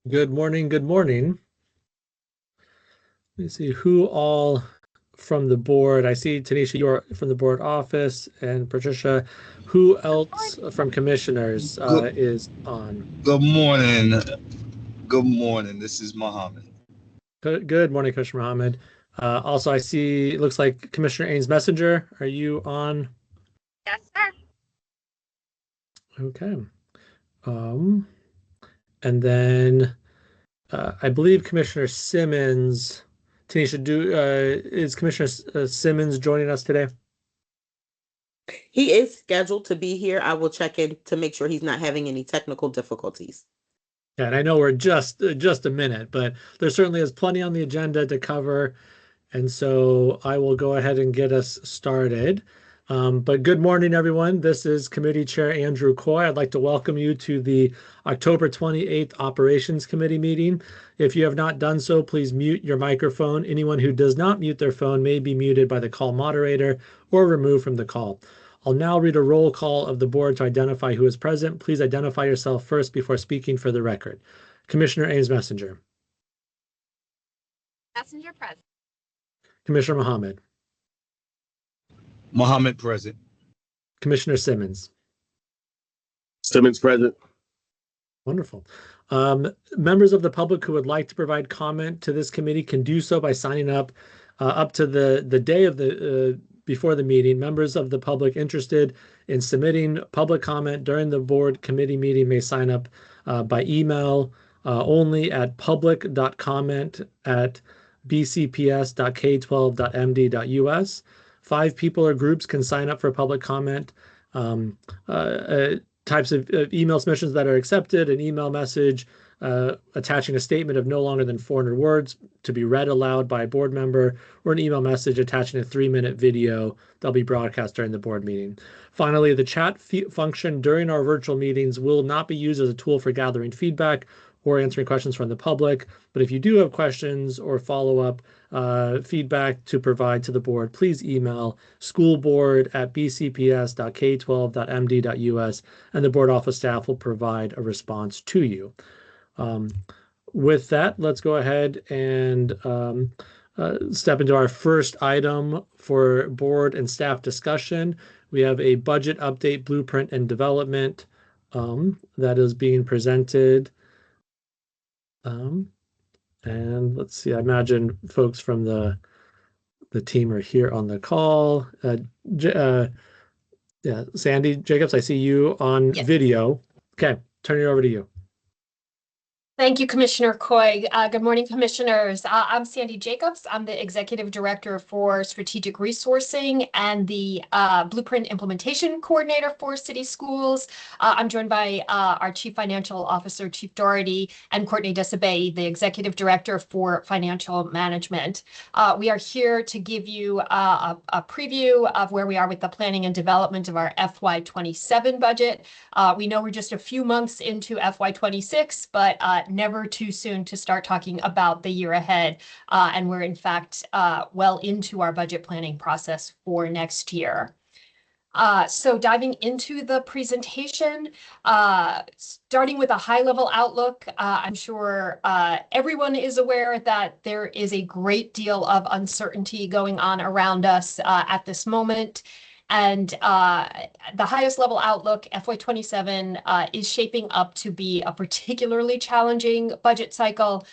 Good morning. Good morning. Let me see who all from the board. I see Tanisha, you are from the board office, and Patricia. Who else from commissioners Good, is on? good morning. Good morning. This is Muhammad. Good morning, Commissioner Mohammed. Also, I see it looks like Commissioner Ains Messenger. Are you on? Yes, sir. Okay. Um, and then I believe Commissioner Simmons. Tanisha, is Commissioner Simmons joining us today? He is scheduled to be here. I will check in to make sure he's not having any technical difficulties. Yeah, and I know we're just a minute, but there certainly is plenty on the agenda to cover, and so I will go ahead and get us started. But good morning, everyone. This is Committee Chair Andrew Coy. I'd like to welcome you to the October 28th Operations Committee meeting. If you have not done so, please mute your microphone. Anyone who does not mute their phone may be muted by the call moderator or removed from the call. I'll now read a roll call of the board to identify who is present. Please identify yourself first before speaking for the record. Commissioner Ames Messenger. Messenger present. Commissioner Mohammed. Muhammad present. Commissioner Simmons. Simmons present. Wonderful. Members of the public who would like to provide comment to this committee can do so by signing up to the day of the before the meeting. Members of the public interested in submitting public comment during the board committee meeting may sign up by email only at public.comment@bcps.k12.md.us. 5 people or groups can sign up for public comment. Types of email submissions that are accepted: an email message attaching a statement of no longer than 400 words to be read aloud by a board member, or an email message attaching a 3-minute video that'll be broadcast during the board meeting. Finally, the chat function during our virtual meetings will not be used as a tool for gathering feedback or answering questions from the public. But if you do have questions or follow-up feedback to provide to the board, please email schoolboard@bcps.k12.md.us, and the board office staff will provide a response to you. With that, let's go ahead and step into our first item for board and staff discussion. We have a budget update, blueprint, and development that is being presented. And let's see, I imagine folks from the team are here on the call. Yeah, Sandy Jacobs, I see you on video. Okay, turning it over to you. Thank you, Commissioner Coy. Good morning, commissioners. I'm Sandy Jacobs. I'm the Executive Director for Strategic Resourcing and the Blueprint Implementation Coordinator for City Schools. I'm joined by our Chief Financial Officer, Chief Doherty, and Courtney Desabay, the Executive Director for Financial Management. We are here to give you a preview of where we are with the planning and development of our FY27 budget. We know we're just a few months into FY26, but never too soon to start talking about the year ahead. And we're in fact well into our budget planning process for next year. So diving into the presentation, starting with a high-level outlook, I'm sure everyone is aware that there is a great deal of uncertainty going on around us at this moment. And the highest level outlook, FY27, is shaping up to be a particularly challenging budget cycle.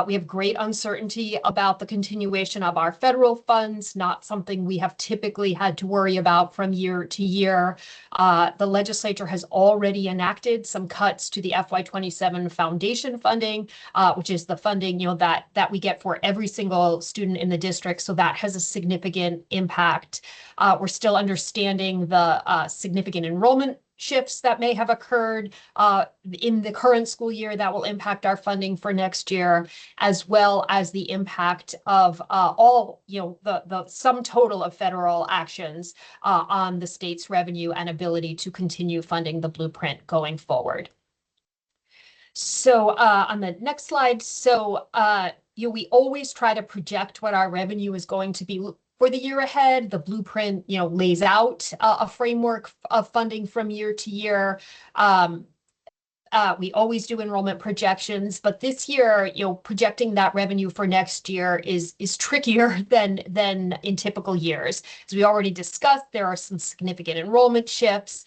We have great uncertainty about the continuation of our federal funds, not something we have typically had to worry about from year to year. The legislature has already enacted some cuts to the FY27 foundation funding, which is the funding that we get for every single student in the district. So that has a significant impact. We're still understanding the significant enrollment shifts that may have occurred in the current school year that will impact our funding for next year, as well as the impact of all, the sum total of federal actions on the state's revenue and ability to continue funding the blueprint going forward. So on the next slide, we always try to project what our revenue is going to be for the year ahead. The blueprint, lays out a framework of funding from year to year. We always do enrollment projections, but this year, projecting that revenue for next year is trickier than in typical years. As we already discussed, there are some significant enrollment shifts.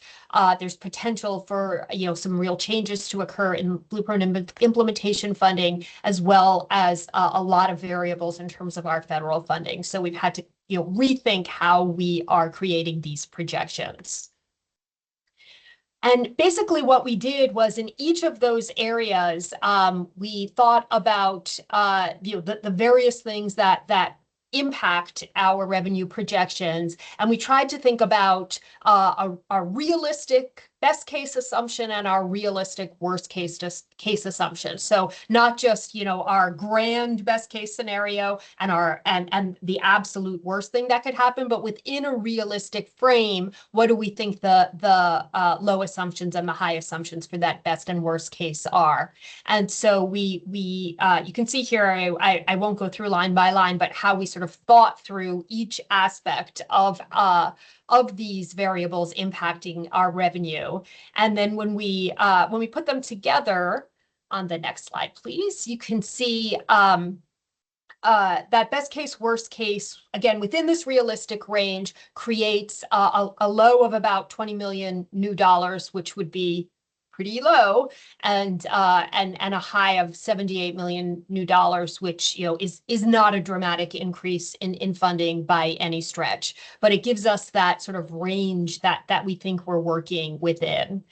There's potential for some real changes to occur in Blueprint implementation funding, as well as a lot of variables in terms of our federal funding. So we've had to rethink how we are creating these projections. And basically what we did was in each of those areas, we thought about the various things that impact our revenue projections. And we tried to think about a realistic best case assumption and our realistic worst case assumption. So not just our grand best case scenario and the absolute worst thing that could happen, but within a realistic frame, what do we think the low assumptions and the high assumptions for that best and worst case are? And so we you can see here, I won't go through line by line, but how we sort of thought through each aspect of these variables impacting our revenue. And then when we put them together, on the next slide, please, you can see that best case, worst case, again, within this realistic range, creates a low of about $20 million new dollars, which would be pretty low, and a high of $78 million new dollars, which is not a dramatic increase in funding by any stretch, but it gives us that sort of range that we think we're working within.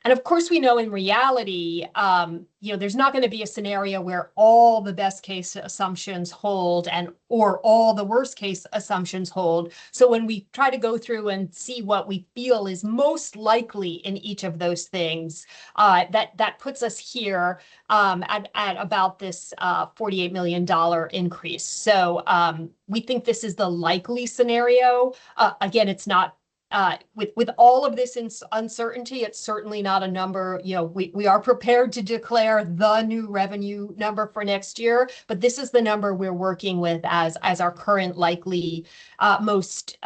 And of course, we know in reality, there's not going to be a scenario where all the best case assumptions hold or all the worst case assumptions hold. So when we try to go through and see what we feel is most likely in each of those things, that puts us here at about this $48 million increase. So we think this is the likely scenario. Again, it's not. With all of this uncertainty, it's certainly not a number, we are prepared to declare the new revenue number for next year, but this is the number we're working with as our current likely, most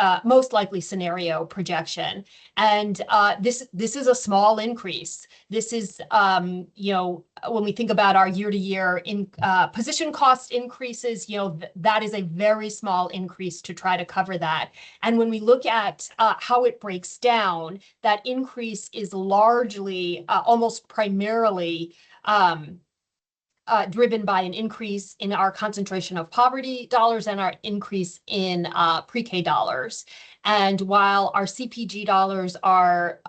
likely scenario projection. And this is a small increase. This is, when we think about our year-to-year position cost increases, that is a very small increase to try to cover that. And when we look at how it breaks down, that increase is largely, almost primarily, driven by an increase in our concentration of poverty dollars and our increase in pre-K dollars. And while our CPG dollars are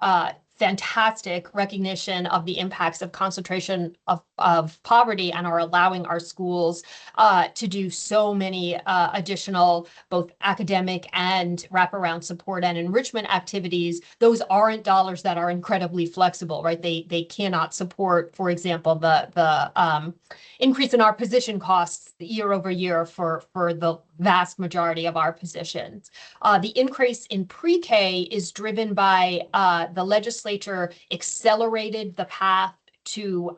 fantastic recognition of the impacts of concentration of poverty and are allowing our schools to do so many additional both academic and wraparound support and enrichment activities, those aren't dollars that are incredibly flexible, right? They cannot support, for example, the increase in our position costs year over year for the vast majority of our positions. The increase in pre-K is driven by the legislature accelerated the path to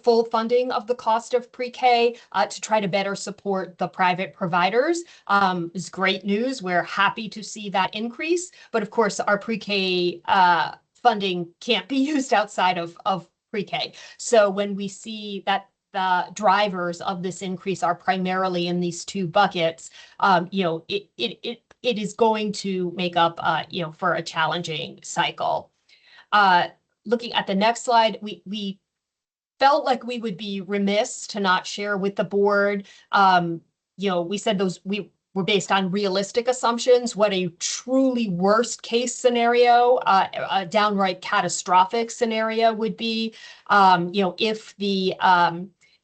full funding of the cost of pre-K to try to better support the private providers. It's great news. We're happy to see that increase, but of course our pre-K funding can't be used outside of pre-K. So when we see that the drivers of this increase are primarily in these two buckets, it is going to make up, for a challenging cycle. Looking at the next slide, we felt like we would be remiss to not share with the board. We said those were based on realistic assumptions. What a truly worst case scenario, a downright catastrophic scenario would be, if the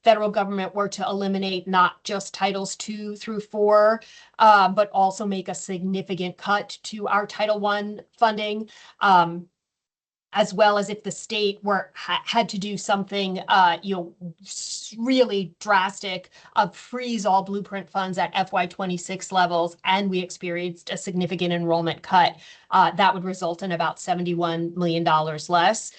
federal government were to eliminate not just Titles 2 through 4, but also make a significant cut to our Title I funding, as well as if the state had to do something, really drastic, freeze all Blueprint funds at FY26 levels, and we experienced a significant enrollment cut. That would result in about $71 million less.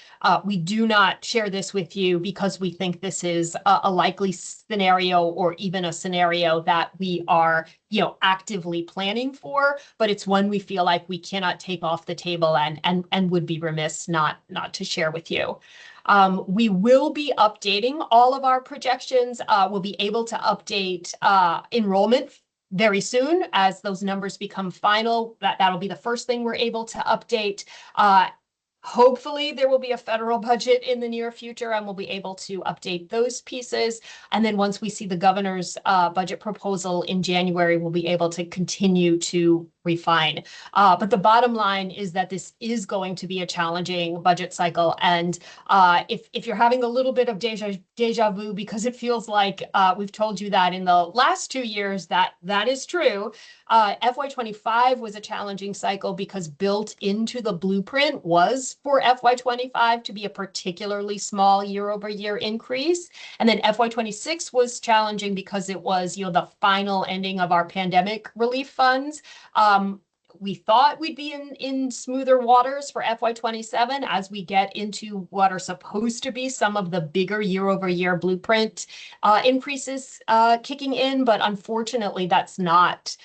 We do not share this with you because we think this is a likely scenario or even a scenario that we are, actively planning for, but it's one we feel like we cannot take off the table and would be remiss not to share with you. We will be updating all of our projections. We'll be able to update enrollment very soon as those numbers become final. That'll be the first thing we're able to update. Hopefully there will be a federal budget in the near future and we'll be able to update those pieces. And then once we see the governor's budget proposal in January, we'll be able to continue to refine. But the bottom line is that this is going to be a challenging budget cycle. And if you're having a little bit of deja vu, because it feels like we've told you that in the last 2 years, that is true. FY25 was a challenging cycle because built into the blueprint was for FY25 to be a particularly small year-over-year increase. And then FY26 was challenging because it was, the final ending of our pandemic relief funds. We thought we'd be in smoother waters for FY27 as we get into what are supposed to be some of the bigger year-over-year blueprint increases kicking in, but unfortunately that's not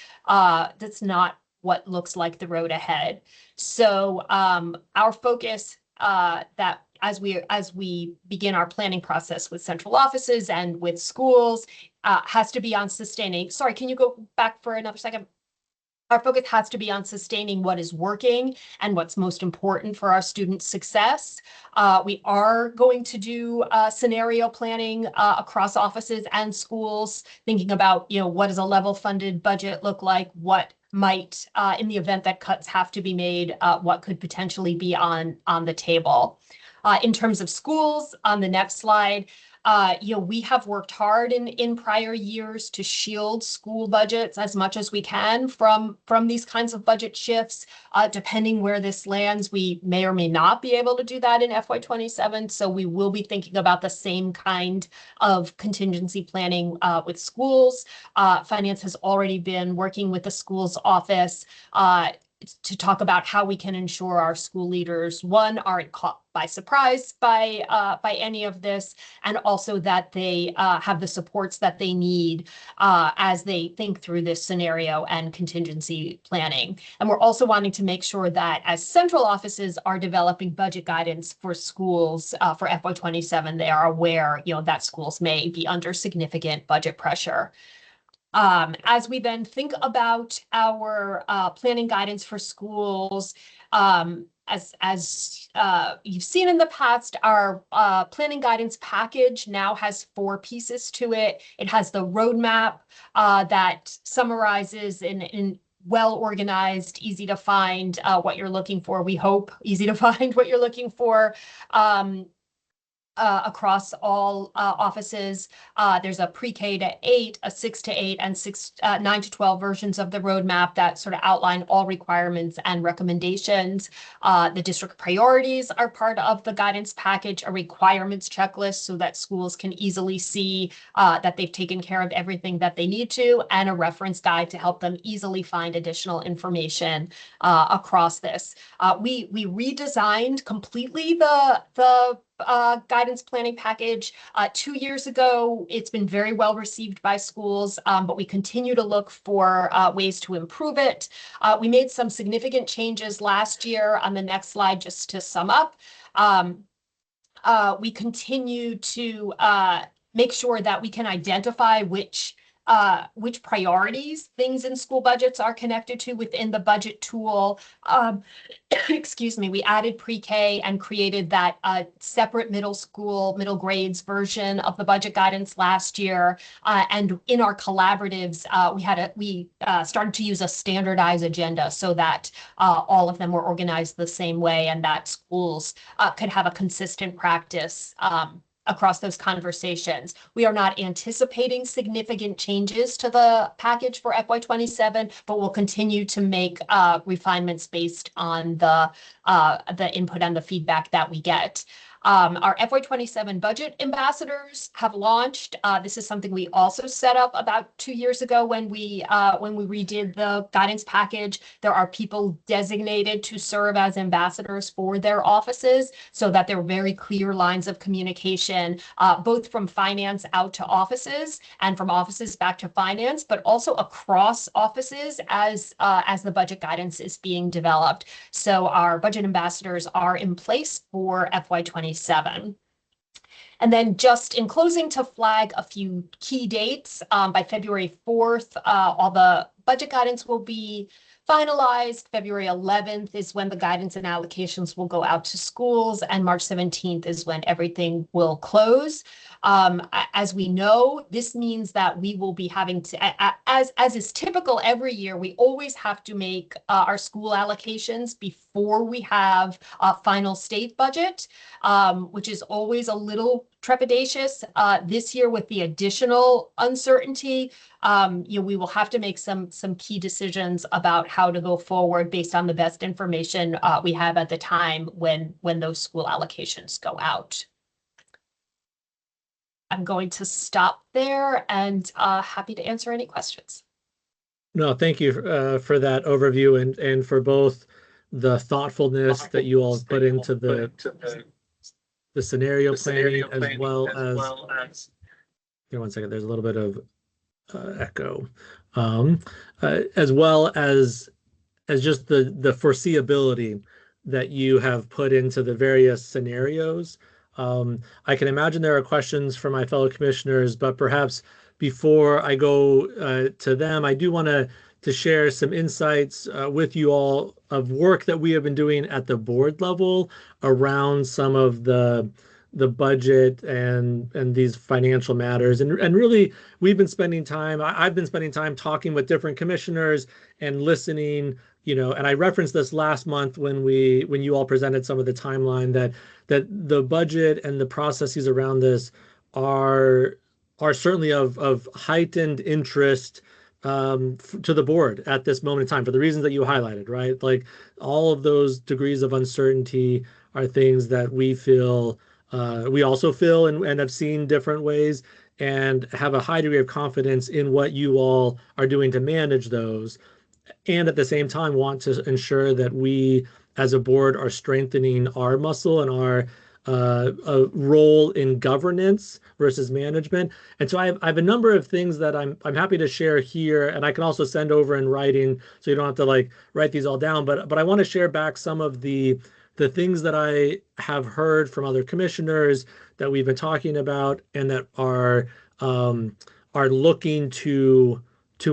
what looks like the road ahead. So our focus that as we begin our planning process with central offices and with schools has to be on sustaining. Sorry, can you go back for another second? Our focus has to be on sustaining what is working and what's most important for our students' success. We are going to do scenario planning across offices and schools, thinking about, what does a level funded budget look like? What might, in the event that cuts have to be made, what could potentially be on the table? In terms of schools, on the next slide, we have worked hard in prior years to shield school budgets as much as we can from these kinds of budget shifts. Depending where this lands, we may or may not be able to do that in FY27. So we will be thinking about the same kind of contingency planning with schools. Finance has already been working with the schools office to talk about how we can ensure our school leaders, one, aren't caught by surprise by any of this, and also that they have the supports that they need as they think through this scenario and contingency planning. And we're also wanting to make sure that as central offices are developing budget guidance for schools for FY27, they are aware, that schools may be under significant budget pressure. As we then think about our planning guidance for schools, as you've seen in the past, our planning guidance package now has 4 pieces to it. It has the roadmap that summarizes in well-organized, easy to find what you're looking for. We hope easy to find what you're looking for. Across all offices. There's a pre-K to 8, a 6 to 8, and 9 to 12 versions of the roadmap that sort of outline all requirements and recommendations. The district priorities are part of the guidance package, a requirements checklist so that schools can easily see that they've taken care of everything that they need to, and a reference guide to help them easily find additional information across this. We redesigned completely the guidance planning package 2 years ago. It's been very well received by schools, but we continue to look for ways to improve it. We made some significant changes last year. On the next slide, just to sum up, we continue to make sure that we can identify which priorities things in school budgets are connected to within the budget tool. Excuse me, we added pre-K and created that separate middle grades version of the budget guidance last year. And in our collaboratives, we started to use a standardized agenda so that all of them were organized the same way and that schools could have a consistent practice across those conversations. We are not anticipating significant changes to the package for FY27, but we'll continue to make refinements based on the input and the feedback that we get. Our FY27 budget ambassadors have launched. This is something we also set up about 2 years ago when we redid the guidance package. There are people designated to serve as ambassadors for their offices so that there are very clear lines of communication, both from finance out to offices and from offices back to finance, but also across offices as the budget guidance is being developed. So our budget ambassadors are in place for FY27. And then just in closing, to flag a few key dates, by February 4th, all the budget guidance will be finalized. February 11th is when the guidance and allocations will go out to schools, and March 17th is when everything will close. As we know, this means that we will be having to, as is typical every year, we always have to make our school allocations before we have a final state budget, which is always a little trepidatious. This year, with the additional uncertainty, we will have to make some key decisions about how to go forward based on the best information we have at the time when those school allocations go out. I'm going to stop there and happy to answer any questions. No, thank you for that overview and for both the thoughtfulness that you all put into the scenario planning as well as here, one second, there's a little bit of echo, as well as just the foreseeability that you have put into the various scenarios. I can imagine there are questions for my fellow commissioners, but perhaps before I go to them, I do want to share some insights with you all of work that we have been doing at the board level around some of the budget and these financial matters. And really, we've been spending time, I've been spending time talking with different commissioners and listening, and I referenced this last month when you all presented some of the timeline that the budget and the processes around this are certainly of heightened interest to the board at this moment in time for the reasons that you highlighted, right? Like all of those degrees of uncertainty are things that we feel, we also feel and have seen different ways and have a high degree of confidence in what you all are doing to manage those. And at the same time, want to ensure that we as a board are strengthening our muscle and our role in governance versus management. And so I have a number of things that I'm happy to share here, and I can also send over in writing so you don't have to write these all down. But I want to share back some of the things that I have heard from other commissioners that we've been talking about and that are looking to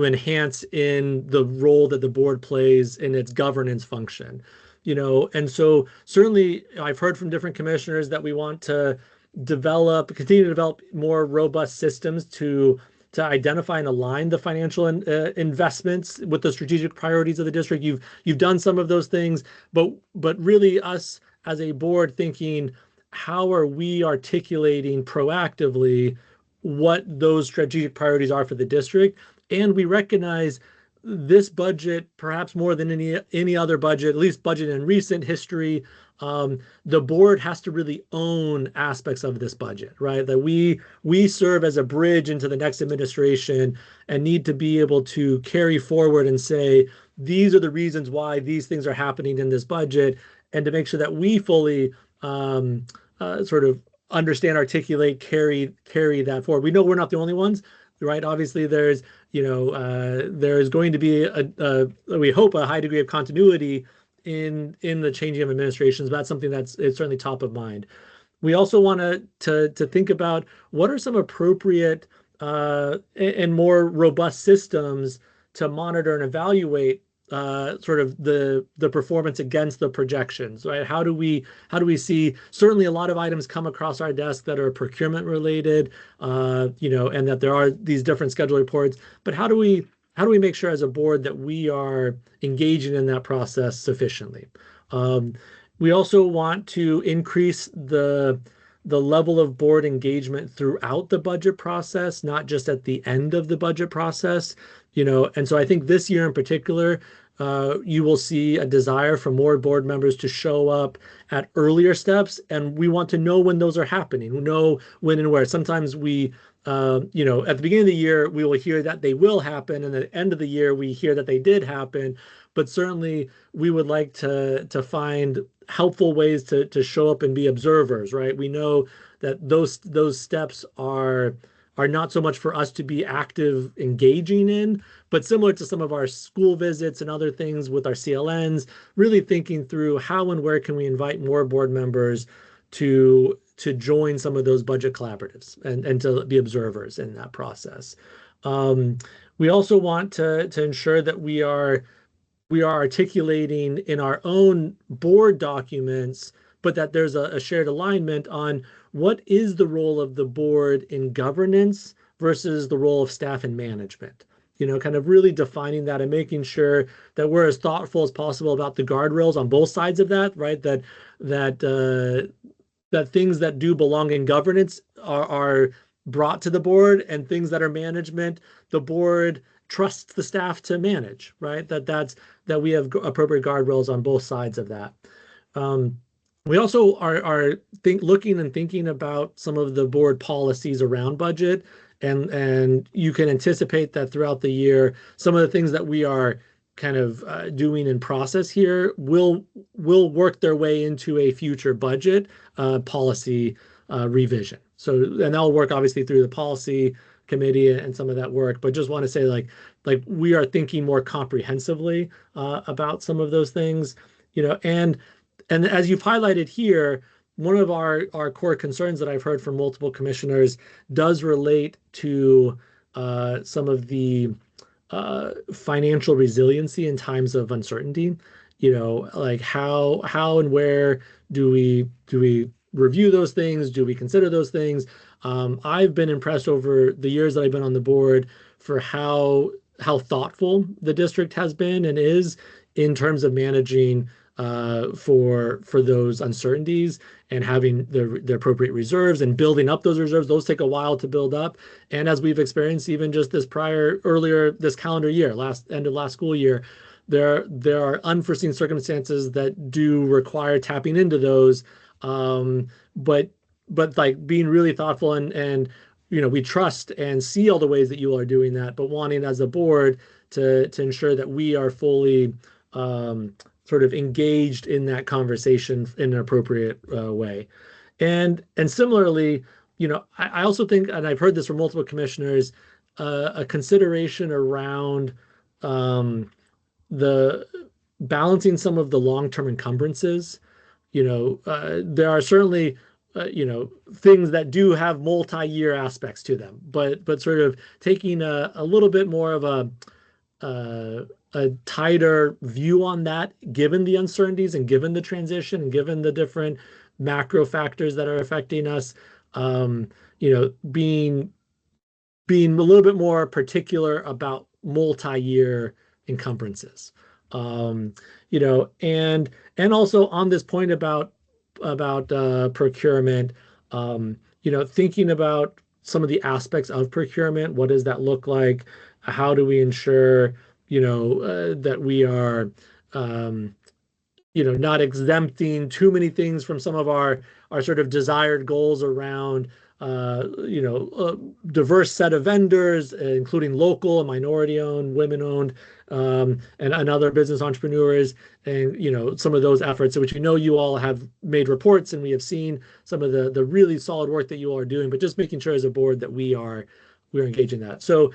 enhance in the role that the board plays in its governance function. And so certainly I've heard from different commissioners that we want to continue to develop more robust systems to identify and align the financial investments with the strategic priorities of the district. You've done some of those things, but really us as a board thinking, how are we articulating proactively what those strategic priorities are for the district? And we recognize this budget, perhaps more than any other budget, at least budget in recent history, the board has to really own aspects of this budget, right? That we serve as a bridge into the next administration and need to be able to carry forward and say, these are the reasons why these things are happening in this budget, and to make sure that we fully sort of understand, articulate, carry that forward. We know we're not the only ones, right? Obviously, there's going to be we hope a high degree of continuity in the changing of administrations. But that's something it's certainly top of mind. We also want to think about what are some appropriate and more robust systems to monitor and evaluate sort of the performance against the projections, right? How do we see, certainly a lot of items come across our desk that are procurement related, and that there are these different schedule reports, but how do we make sure as a board that we are engaging in that process sufficiently? We also want to increase the level of board engagement throughout the budget process, not just at the end of the budget process. And so I think this year in particular, you will see a desire for more board members to show up at earlier steps, and we want to know when those are happening. We know when and where. Sometimes we, at the beginning of the year, we will hear that they will happen, and at the end of the year, we hear that they did happen. But certainly, we would like to find helpful ways to show up and be observers, right? We know that those steps are not so much for us to be active engaging in, but similar to some of our school visits and other things with our CLNs, really thinking through how and where can we invite more board members to join some of those budget collaboratives and to be observers in that process. We also want to ensure that we are articulating in our own board documents, but that there's a shared alignment on what is the role of the board in governance versus the role of staff and management. Kind of really defining that and making sure that we're as thoughtful as possible about the guardrails on both sides of that, right? That things that do belong in governance are brought to the board, and things that are management, the board trusts the staff to manage, right? That we have appropriate guardrails on both sides of that. We also are looking and thinking about some of the board policies around budget, and you can anticipate that throughout the year, some of the things that we are kind of doing in process here will work their way into a future budget policy revision. So, and that'll work obviously through the policy committee and some of that work, but just want to say like we are thinking more comprehensively about some of those things, and as you've highlighted here, one of our core concerns that I've heard from multiple commissioners does relate to some of the financial resiliency in times of uncertainty. Like how and where do we review those things? Do we consider those things? I've been impressed over the years that I've been on the board for how thoughtful the district has been and is in terms of managing for those uncertainties and having the appropriate reserves and building up those reserves. Those take a while to build up. And as we've experienced even just earlier this calendar year, end of last school year, there are unforeseen circumstances that do require tapping into those. But like being really thoughtful and we trust and see all the ways that you all are doing that, but wanting as a board to ensure that we are fully sort of engaged in that conversation in an appropriate way. And similarly, I also think, and I've heard this from multiple commissioners, a consideration around the balancing some of the long-term encumbrances. There are certainly things that do have multi-year aspects to them, but sort of taking a little bit more of a tighter view on that, given the uncertainties and given the transition and given the different macro factors that are affecting us, being a little bit more particular about multi-year encumbrances, and also on this point about procurement, thinking about some of the aspects of procurement. What does that look like? How do we ensure that we are, not exempting too many things from some of our sort of desired goals around, diverse set of vendors, including local and minority-owned, women-owned, and other business entrepreneurs, and some of those efforts, which you all have made reports, and we have seen some of the really solid work that you all are doing. But just making sure as a board that we're engaged in that. So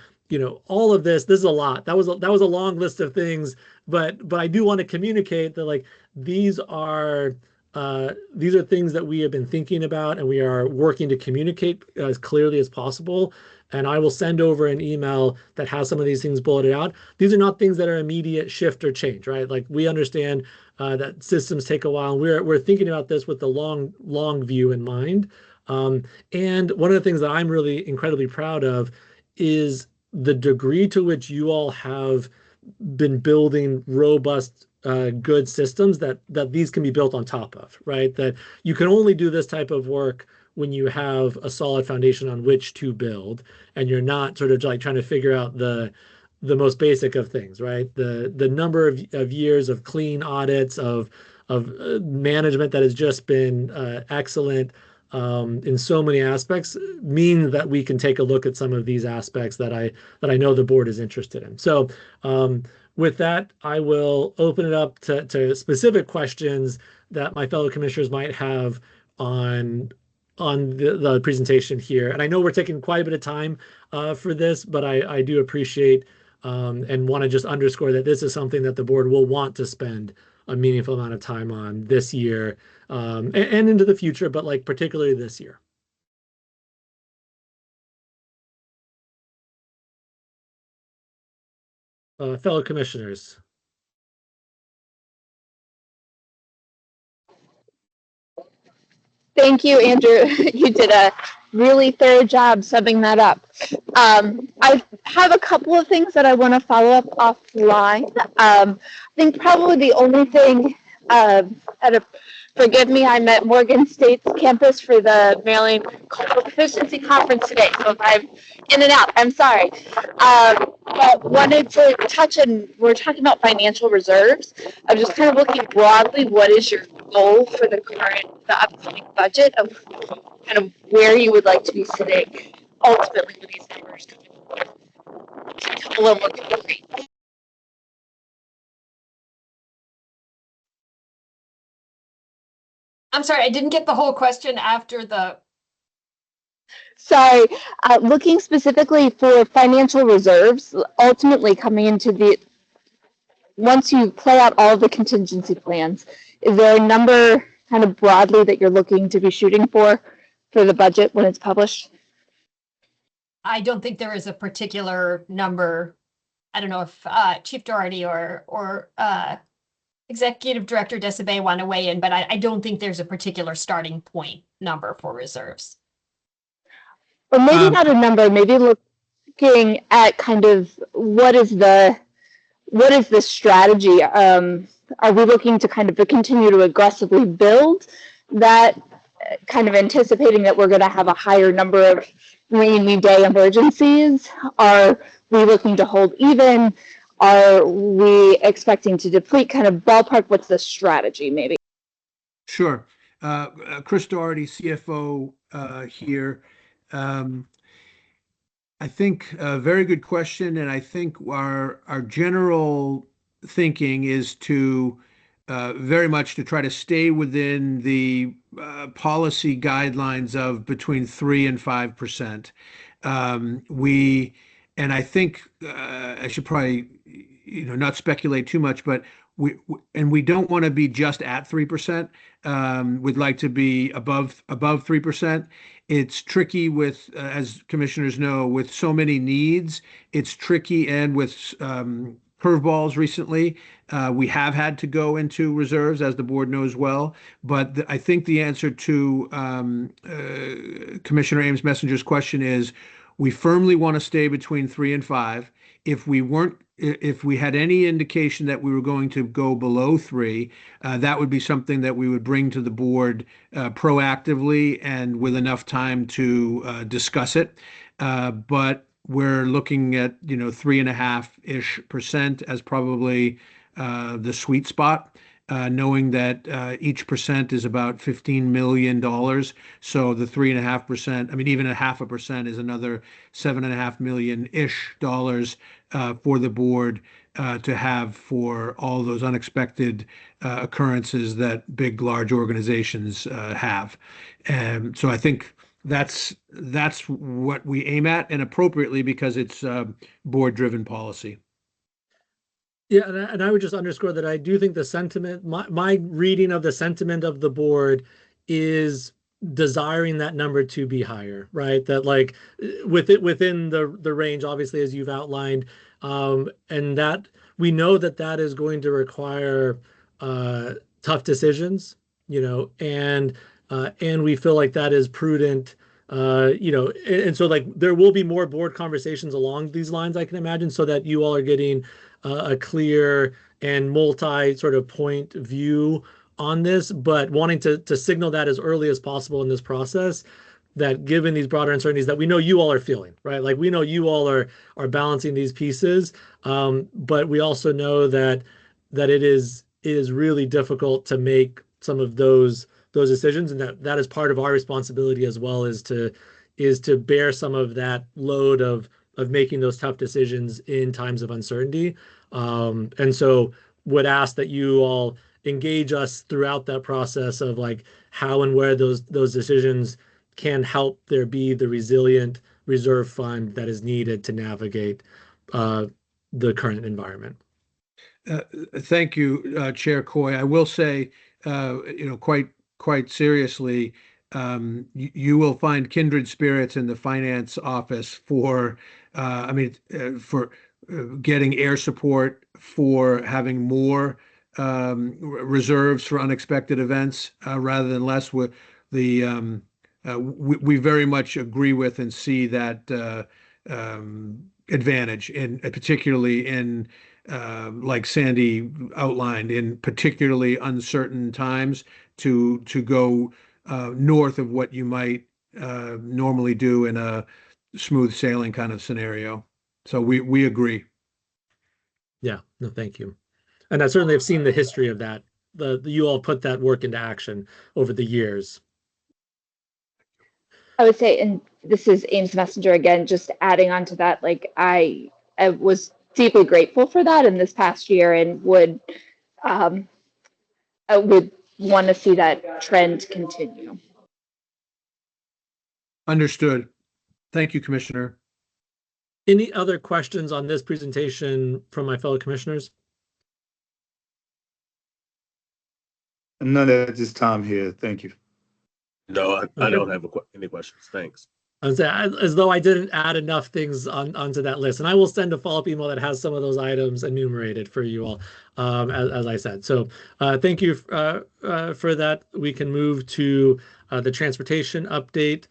all of this is a lot. That was a long list of things, but I do want to communicate that these are things that we have been thinking about, and we are working to communicate as clearly as possible. And I will send over an email that has some of these things bulleted out. These are not things that are immediate shift or change, right? Like we understand that systems take a while, and we're thinking about this with the long view in mind. And one of the things that I'm really incredibly proud of is the degree to which you all have been building robust, good systems that these can be built on top of, right? That you can only do this type of work when you have a solid foundation on which to build, and you're not sort of like trying to figure out the the most basic of things, right? The number of years of clean audits of management that has just been excellent in so many aspects means that we can take a look at some of these aspects that I know the board is interested in. So with that, I will open it up to specific questions that my fellow commissioners might have on the presentation here. And I know we're taking quite a bit of time for this, but I do appreciate and want to just underscore that this is something that the board will want to spend a meaningful amount of time on this year and into the future, but like particularly this year. Fellow commissioners. Thank you, Andrew. You did a really thorough job summing that up. I have a couple of things that I want to follow up offline. I think probably the only thing, forgive me, I'm at Morgan State's campus for the Maryland Cultural Proficiency Conference today, so if I'm in and out, I'm sorry. But wanted to touch on, we're talking about financial reserves. I'm just kind of looking broadly, what is your goal for the upcoming budget of kind of where you would like to be sitting ultimately with these numbers coming forward? A little more concrete. I'm sorry, I didn't get the whole question after the. Sorry, looking specifically for financial reserves, ultimately coming into the, once you play out all of the contingency plans, is there a number kind of broadly that you're looking to be shooting for the budget when it's published? I don't think there is a particular number. I don't know if Chief Doherty or Executive Director Desabé want to weigh in, but I don't think there's a particular starting point number for reserves. Or maybe not a number, maybe looking at kind of what is the strategy? Are we looking to kind of continue to aggressively build that, kind of anticipating that we're going to have a higher number of rainy day emergencies? Are we looking to hold even? Are we expecting to deplete? Kind of ballpark, what's the strategy maybe? Sure. Chris Doherty, CFO here. I think a very good question, and I think our general thinking is to very much to try to stay within the policy guidelines of between 3% and 5%. And I think I should probably not speculate too much, but we don't want to be just at 3%. We'd like to be above 3%. It's tricky with, as commissioners know, with so many needs. It's tricky, and with curveballs recently, we have had to go into reserves, as the board knows well. But I think the answer to Commissioner Ames Messenger's question is, we firmly want to stay between 3 and 5. If we had any indication that we were going to go below 3, that would be something that we would bring to the board proactively and with enough time to discuss it. But we're looking at 3.5-ish% as probably the sweet spot. Knowing that each percent is about $15 million. So the 3.5%, I mean, even 0.5% is another $7.5 million-ish for the board to have for all those unexpected occurrences that big, large organizations have. And so I think that's what we aim at, and appropriately, because it's board-driven policy. Yeah, and I would just underscore that I do think the sentiment, my reading of the sentiment of the board is desiring that number to be higher, right? That like within the range, obviously, as you've outlined, and that we know that is going to require tough decisions, and we feel like that is prudent. And so like there will be more board conversations along these lines, I can imagine, so that you all are getting a clear and multi sort of point view on this, but wanting to signal that as early as possible in this process that given these broader uncertainties that we know you all are feeling, right? Like we know you all are balancing these pieces, but we also know that it is really difficult to make some of those decisions, and that is part of our responsibility as well, is to bear some of that load of making those tough decisions in times of uncertainty. And so would ask that you all engage us throughout that process of like how and where those decisions can help there be the resilient reserve fund that is needed to navigate the current environment. Thank you, Chair Coy. I will say, quite seriously, you will find kindred spirits in the finance office for getting air support, for having more reserves for unexpected events rather than less. With the we very much agree with and see that advantage, particularly in like Sandy outlined, in particularly uncertain times, to go north of what you might normally do in a smooth sailing kind of scenario. So we agree. Yeah, no, thank you. And I certainly have seen the history of that. You all put that work into action over the years. I would say, and this is Ames Messenger again, just adding on to that, like I was deeply grateful for that in this past year, and I would want to see that trend continue. Understood. Thank you, Commissioner. Any other questions on this presentation from my fellow commissioners? None at this time here. Thank you. No, I don't have any questions. Thanks. As though I didn't add enough things onto that list, and I will send a follow-up email that has some of those items enumerated for you all, as I said. So thank you for that. We can move to the transportation update,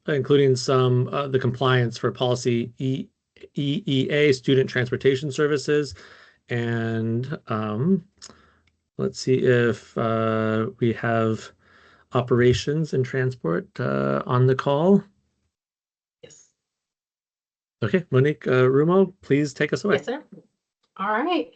including some the compliance for policy EEA, student transportation services, and let's see if we have operations and transport on the call. Yes. Okay, Monique Rumo, please take us away. Yes, sir. All right.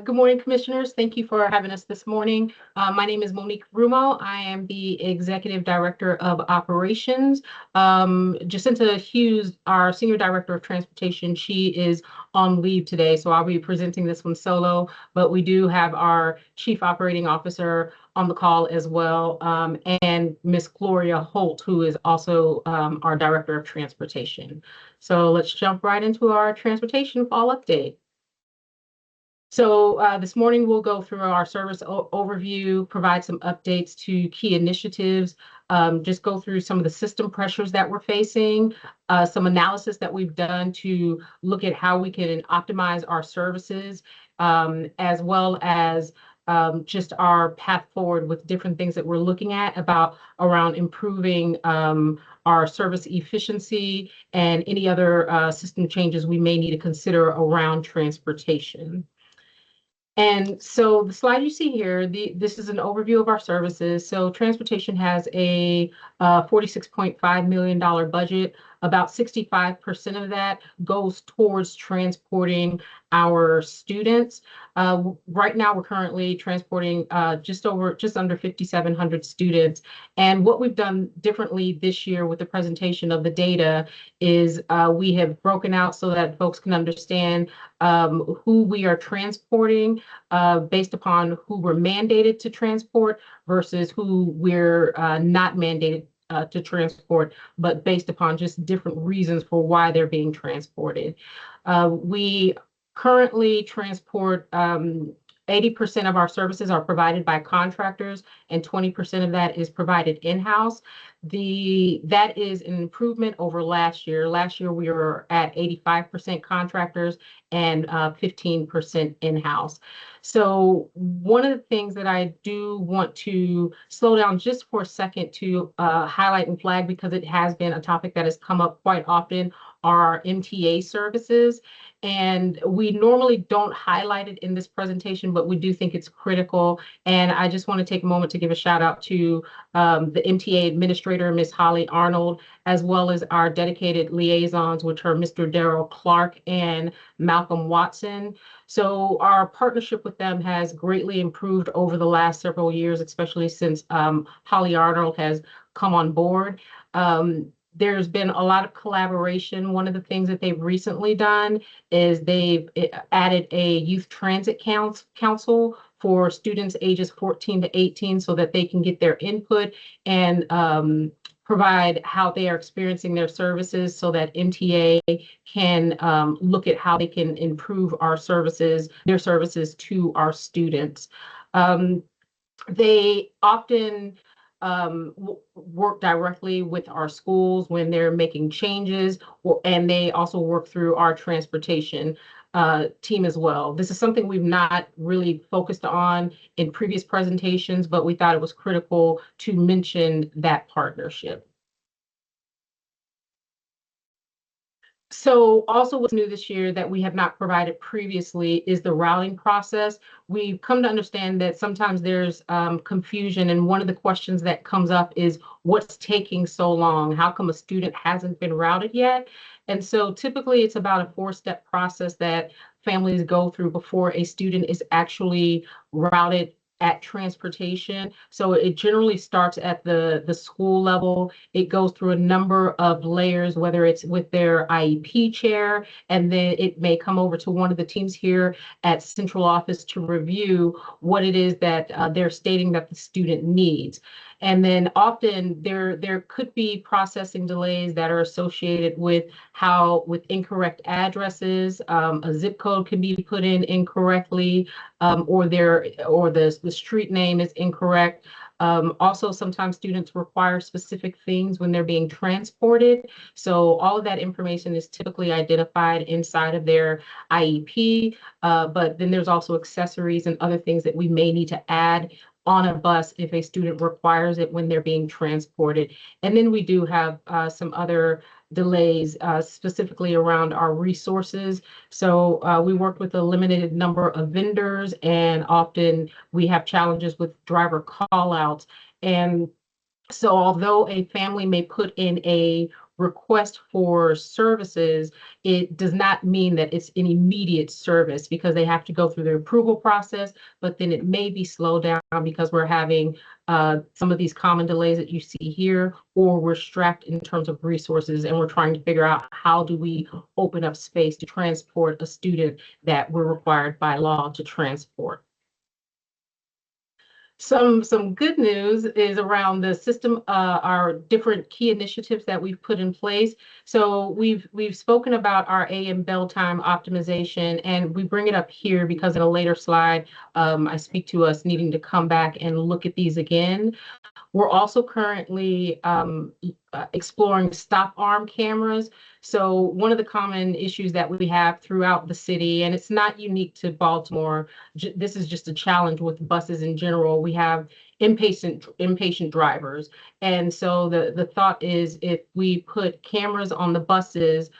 Good morning, commissioners. Thank you for having us this morning. My name is Monique Rumo. I am the Executive Director of Operations. Jacinta Hughes, our Senior Director of Transportation, she is on leave today, so I'll be presenting this one solo, but we do have our Chief Operating Officer on the call as well, and Miss Gloria Holt, who is also our Director of Transportation. So let's jump right into our transportation fall update. So this morning we'll go through our service overview, provide some updates to key initiatives, just go through some of the system pressures that we're facing, some analysis that we've done to look at how we can optimize our services, as well as just our path forward with different things that we're looking at around improving our service efficiency and any other system changes we may need to consider around transportation. And so the slide you see here, this is an overview of our services. So transportation has a $46.5 million budget. About 65% of that goes towards transporting our students. Right now, we're currently transporting just under 5,700 students. And what we've done differently this year with the presentation of the data is we have broken out so that folks can understand who we are transporting based upon who we're mandated to transport versus who we're not mandated to transport, but based upon just different reasons for why they're being transported. We currently transport 80% of our services are provided by contractors, and 20% of that is provided in-house. That is an improvement over last year. Last year, we were at 85% contractors and 15% in-house. So one of the things that I do want to slow down just for a second to highlight and flag, because it has been a topic that has come up quite often, are our MTA services. And we normally don't highlight it in this presentation, but we do think it's critical. And I just want to take a moment to give a shout out to the MTA administrator, Ms. Holly Arnold, as well as our dedicated liaisons, which are Mr. Darrell Clark and Malcolm Watson. So our partnership with them has greatly improved over the last several years, especially since Holly Arnold has come on board. There's been a lot of collaboration. One of the things that they've recently done is they've added a youth transit council for students ages 14 to 18 so that they can get their input and provide how they are experiencing their services so that MTA can look at how they can improve our services, their services to our students. They often work directly with our schools when they're making changes, and they also work through our transportation team as well. This is something we've not really focused on in previous presentations, but we thought it was critical to mention that partnership. So also what's new this year that we have not provided previously is the routing process. We've come to understand that sometimes there's confusion, and one of the questions that comes up is what's taking so long? How come a student hasn't been routed yet? And so typically it's about a 4-step process that families go through before a student is actually routed at transportation. So it generally starts at the school level. It goes through a number of layers, whether it's with their IEP chair, and then it may come over to one of the teams here at central office to review what it is that they're stating that the student needs. And then often there could be processing delays that are associated with incorrect addresses. A zip code can be put in incorrectly, or the street name is incorrect. Also, sometimes students require specific things when they're being transported. So all of that information is typically identified inside of their IEP, but then there's also accessories and other things that we may need to add on a bus if a student requires it when they're being transported. And then we do have some other delays specifically around our resources. So we work with a limited number of vendors, and often we have challenges with driver call-outs. And so although a family may put in a request for services, it does not mean that it's an immediate service because they have to go through the approval process, but then it may be slowed down because we're having some of these common delays that you see here, or we're strapped in terms of resources, and we're trying to figure out how do we open up space to transport a student that we're required by law to transport. Some good news is around the system, our different key initiatives that we've put in place. So we've spoken about our AM bell time optimization, and we bring it up here because in a later slide, I speak to us needing to come back and look at these again. We're also currently exploring stop arm cameras. So one of the common issues that we have throughout the city, and it's not unique to Baltimore, this is just a challenge with buses in general. We have impatient drivers. And so the thought is if we put cameras on the buses,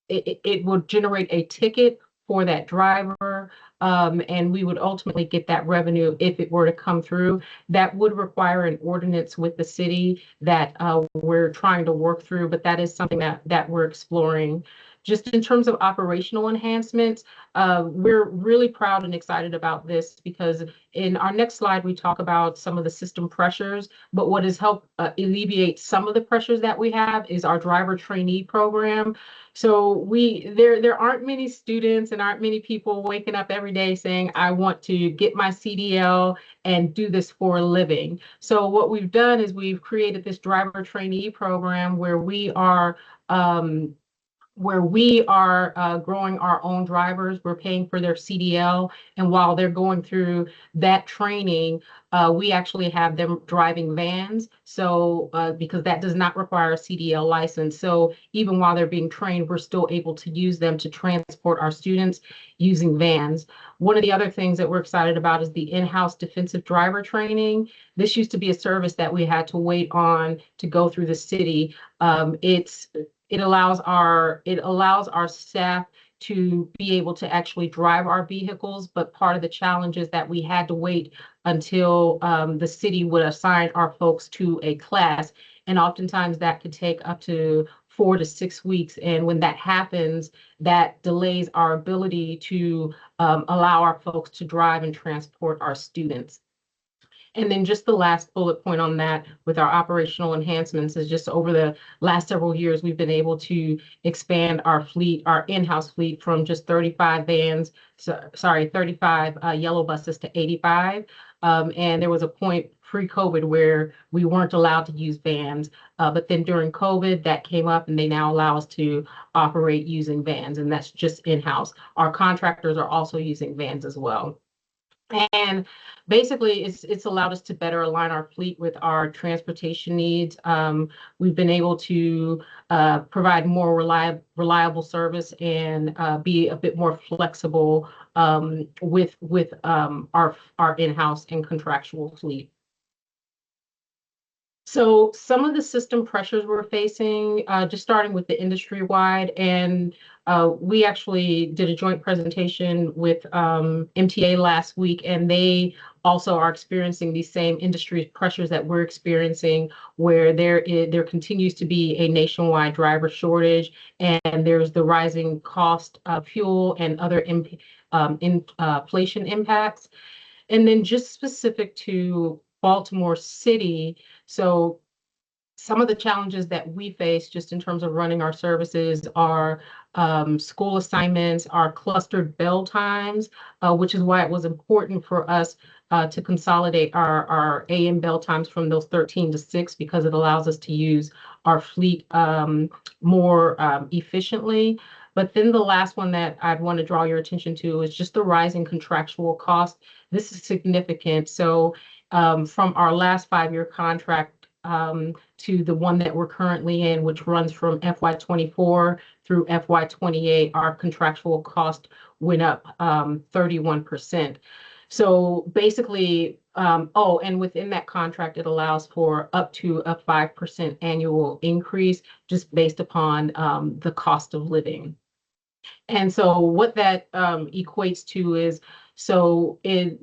it would generate a ticket for that driver, and we would ultimately get that revenue if it were to come through. That would require an ordinance with the city that we're trying to work through, but that is something that we're exploring. Just in terms of operational enhancements, we're really proud and excited about this because in our next slide, we talk about some of the system pressures, but what has helped alleviate some of the pressures that we have is our driver trainee program. So there aren't many students and aren't many people waking up every day saying, I want to get my CDL and do this for a living. So what we've done is we've created this driver trainee program where we are growing our own drivers. We're paying for their CDL. And while they're going through that training, we actually have them driving vans. So because that does not require a CDL license. So even while they're being trained, we're still able to use them to transport our students using vans. One of the other things that we're excited about is the in-house defensive driver training. This used to be a service that we had to wait on to go through the city. It allows our staff to be able to actually drive our vehicles, but part of the challenge is that we had to wait until the city would assign our folks to a class. And oftentimes that could take up to 4 to 6 weeks. And when that happens, that delays our ability to allow our folks to drive and transport our students. And then just the last bullet point on that with our operational enhancements is just over the last several years, we've been able to expand our fleet, our in-house fleet from just 35 vans, 35 yellow buses to 85. And there was a point pre-COVID where we weren't allowed to use vans. But then during COVID, that came up and they now allow us to operate using vans, and that's just in-house. Our contractors are also using vans as well. And basically, it's allowed us to better align our fleet with our transportation needs. We've been able to provide more reliable service and be a bit more flexible with our in-house and contractual fleet. So some of the system pressures we're facing, just starting with the industry-wide, and we actually did a joint presentation with MTA last week, and they also are experiencing these same industry pressures that we're experiencing, where there continues to be a nationwide driver shortage, and there's the rising cost of fuel and other inflation impacts. And then just specific to Baltimore City, so some of the challenges that we face just in terms of running our services are school assignments, our clustered bell times, which is why it was important for us to consolidate our AM bell times from those 13 to 6, because it allows us to use our fleet more efficiently. But then the last one that I'd want to draw your attention to is just the rising contractual cost. This is significant. So from our last 5-year contract to the one that we're currently in, which runs from FY24 through FY28, our contractual cost went up 31%. So basically, and within that contract, it allows for up to a 5% annual increase just based upon the cost of living. And so what that equates to is, so in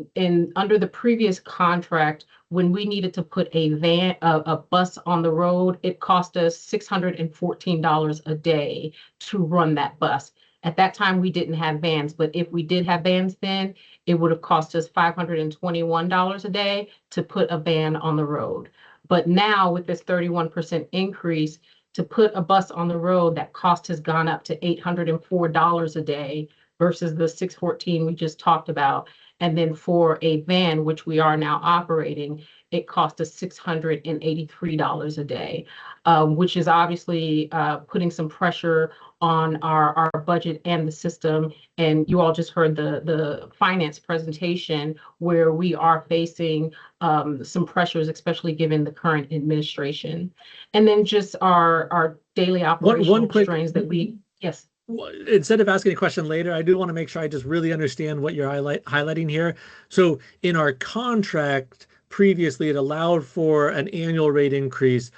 under the previous contract, when we needed to put a bus on the road, it cost us $614 a day to run that bus. At that time, we didn't have vans, but if we did have vans then, it would have cost us $521 a day to put a van on the road. But now with this 31% increase, to put a bus on the road, that cost has gone up to $804 a day versus the $614 we just talked about. And then for a van, which we are now operating, it cost us $683 a day, which is obviously putting some pressure on our budget and the system. And you all just heard the finance presentation where we are facing some pressures, especially given the current administration. And then just our daily operational strains that we, yes. Instead of asking a question later, I do want to make sure I just really understand what you're highlighting here. So in our contract previously, it allowed for an annual rate increase.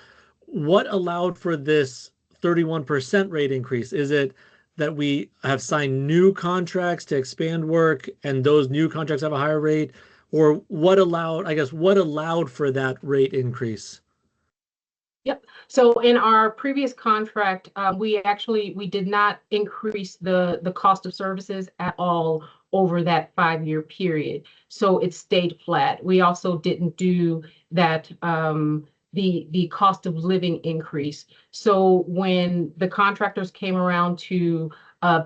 What allowed for this 31% rate increase? Is it that we have signed new contracts to expand work and those new contracts have a higher rate? Or what allowed for that rate increase? Yep. So in our previous contract, we did not increase the cost of services at all over that 5-year period. So it stayed flat. We also didn't do that the cost of living increase. So when the contractors came around to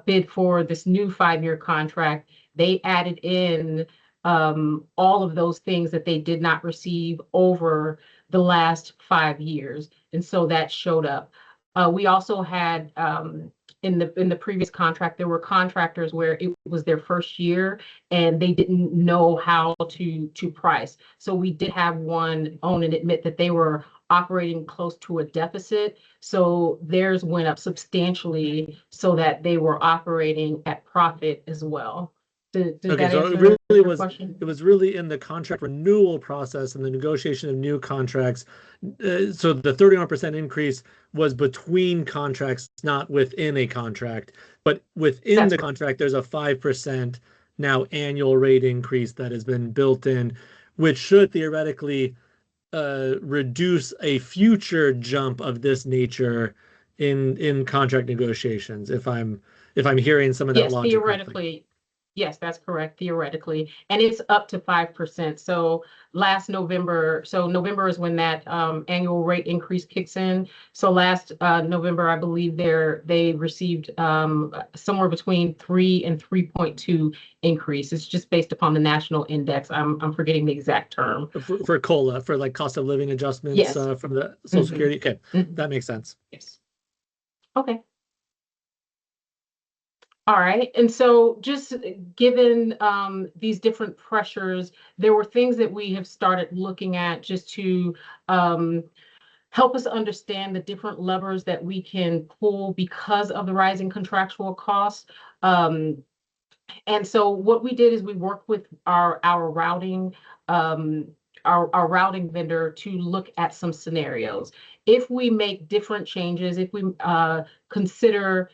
bid for this new 5-year contract, they added in all of those things that they did not receive over the last 5 years. And so that showed up. We also had in the previous contract, there were contractors where it was their first year and they didn't know how to price. So we did have one own and admit that they were operating close to a deficit. So theirs went up substantially so that they were operating at profit as well. Okay, so it was really in the contract renewal process and the negotiation of new contracts. So the 31% increase was between contracts, not within a contract. But within the contract, there's a 5% now annual rate increase that has been built in. which should theoretically reduce a future jump of this nature in contract negotiations, if I'm hearing some of that Yes, logic correctly. theoretically, yes, that's correct, theoretically, and it's up to 5%. So last November, so November is when that annual rate increase kicks in. So last November, I believe they received somewhere between 3 and 3.2 increase. It's just based upon the national index. I'm forgetting the exact term. For COLA, for like cost of living adjustments Yes. From the Social Mhm. Security. Okay, Mhm. that makes sense. Yes. Okay. All right. And so just given these different pressures, there were things that we have started looking at just to help us understand the different levers that we can pull because of the rising contractual costs. And so what we did is we worked with our routing our routing vendor to look at some scenarios. If we make different changes, if we consider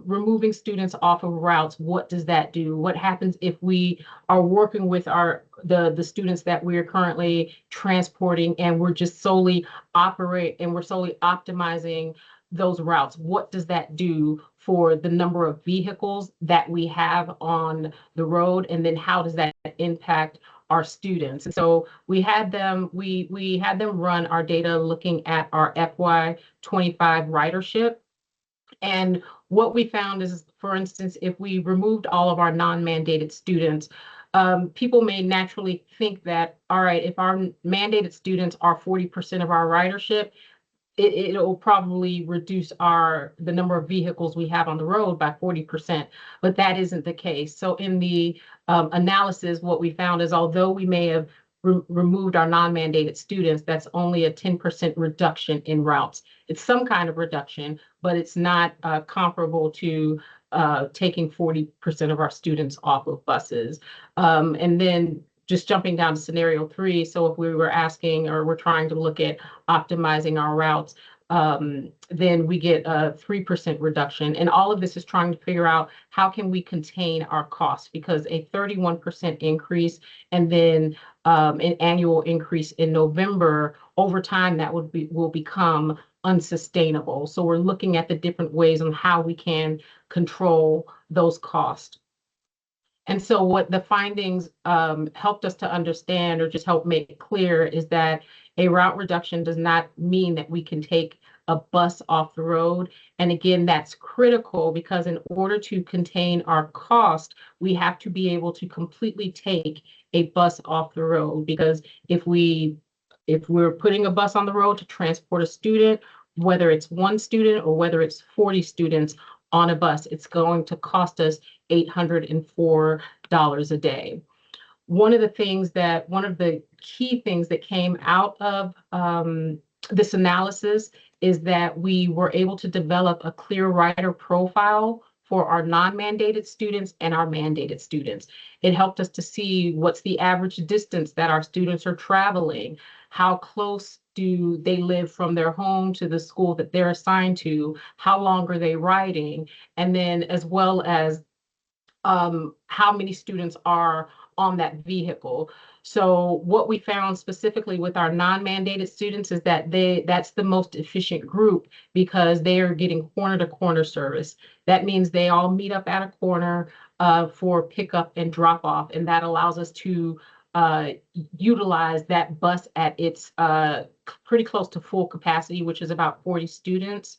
removing students off of routes, what does that do? What happens if we are working with the students that we're currently transporting and we're just solely optimizing those routes? What does that do for the number of vehicles that we have on the road? And then how does that impact our students? And so we had them run our data looking at our FY25 ridership. And what we found is, for instance, if we removed all of our non-mandated students, people may naturally think that, all right, if our mandated students are 40% of our ridership, it'll probably reduce the number of vehicles we have on the road by 40%, but that isn't the case. So in the analysis, what we found is, although we may have removed our non-mandated students, that's only a 10% reduction in routes. It's some kind of reduction, but it's not comparable to taking 40% of our students off of buses. And then just jumping down to scenario 3, so if we were asking or we're trying to look at optimizing our routes, then we get a 3% reduction. And all of this is trying to figure out how can we contain our costs, because a 31% increase and then an annual increase in November, over time that will become unsustainable. So we're looking at the different ways on how we can control those costs. And so what the findings helped us to understand, or just help make it clear, is that a route reduction does not mean that we can take a bus off the road. And again, that's critical, because in order to contain our cost, we have to be able to completely take a bus off the road. Because if we're putting a bus on the road to transport a student, whether it's one student or whether it's 40 students on a bus, it's going to cost us $804 a day. One of the key things that came out of this analysis is that we were able to develop a clear rider profile for our non-mandated students and our mandated students. It helped us to see what's the average distance that our students are traveling, how close do they live from their home to the school that they're assigned to, how long are they riding, and then as well as how many students are on that vehicle. So what we found specifically with our non-mandated students is that that's the most efficient group, because they are getting corner-to-corner service. That means they all meet up at a corner for pickup and drop off, and that allows us to utilize that bus at its pretty close to full capacity, which is about 40 students,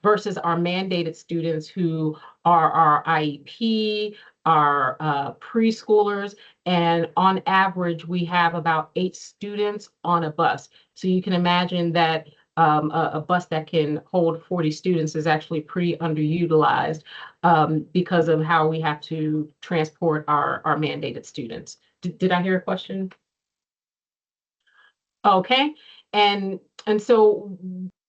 versus our mandated students, who are our IEP, our preschoolers, and on average, we have about 8 students on a bus. So you can imagine that a bus that can hold 40 students is actually pretty underutilized because of how we have to transport our mandated students. Did I hear a question? Okay, and so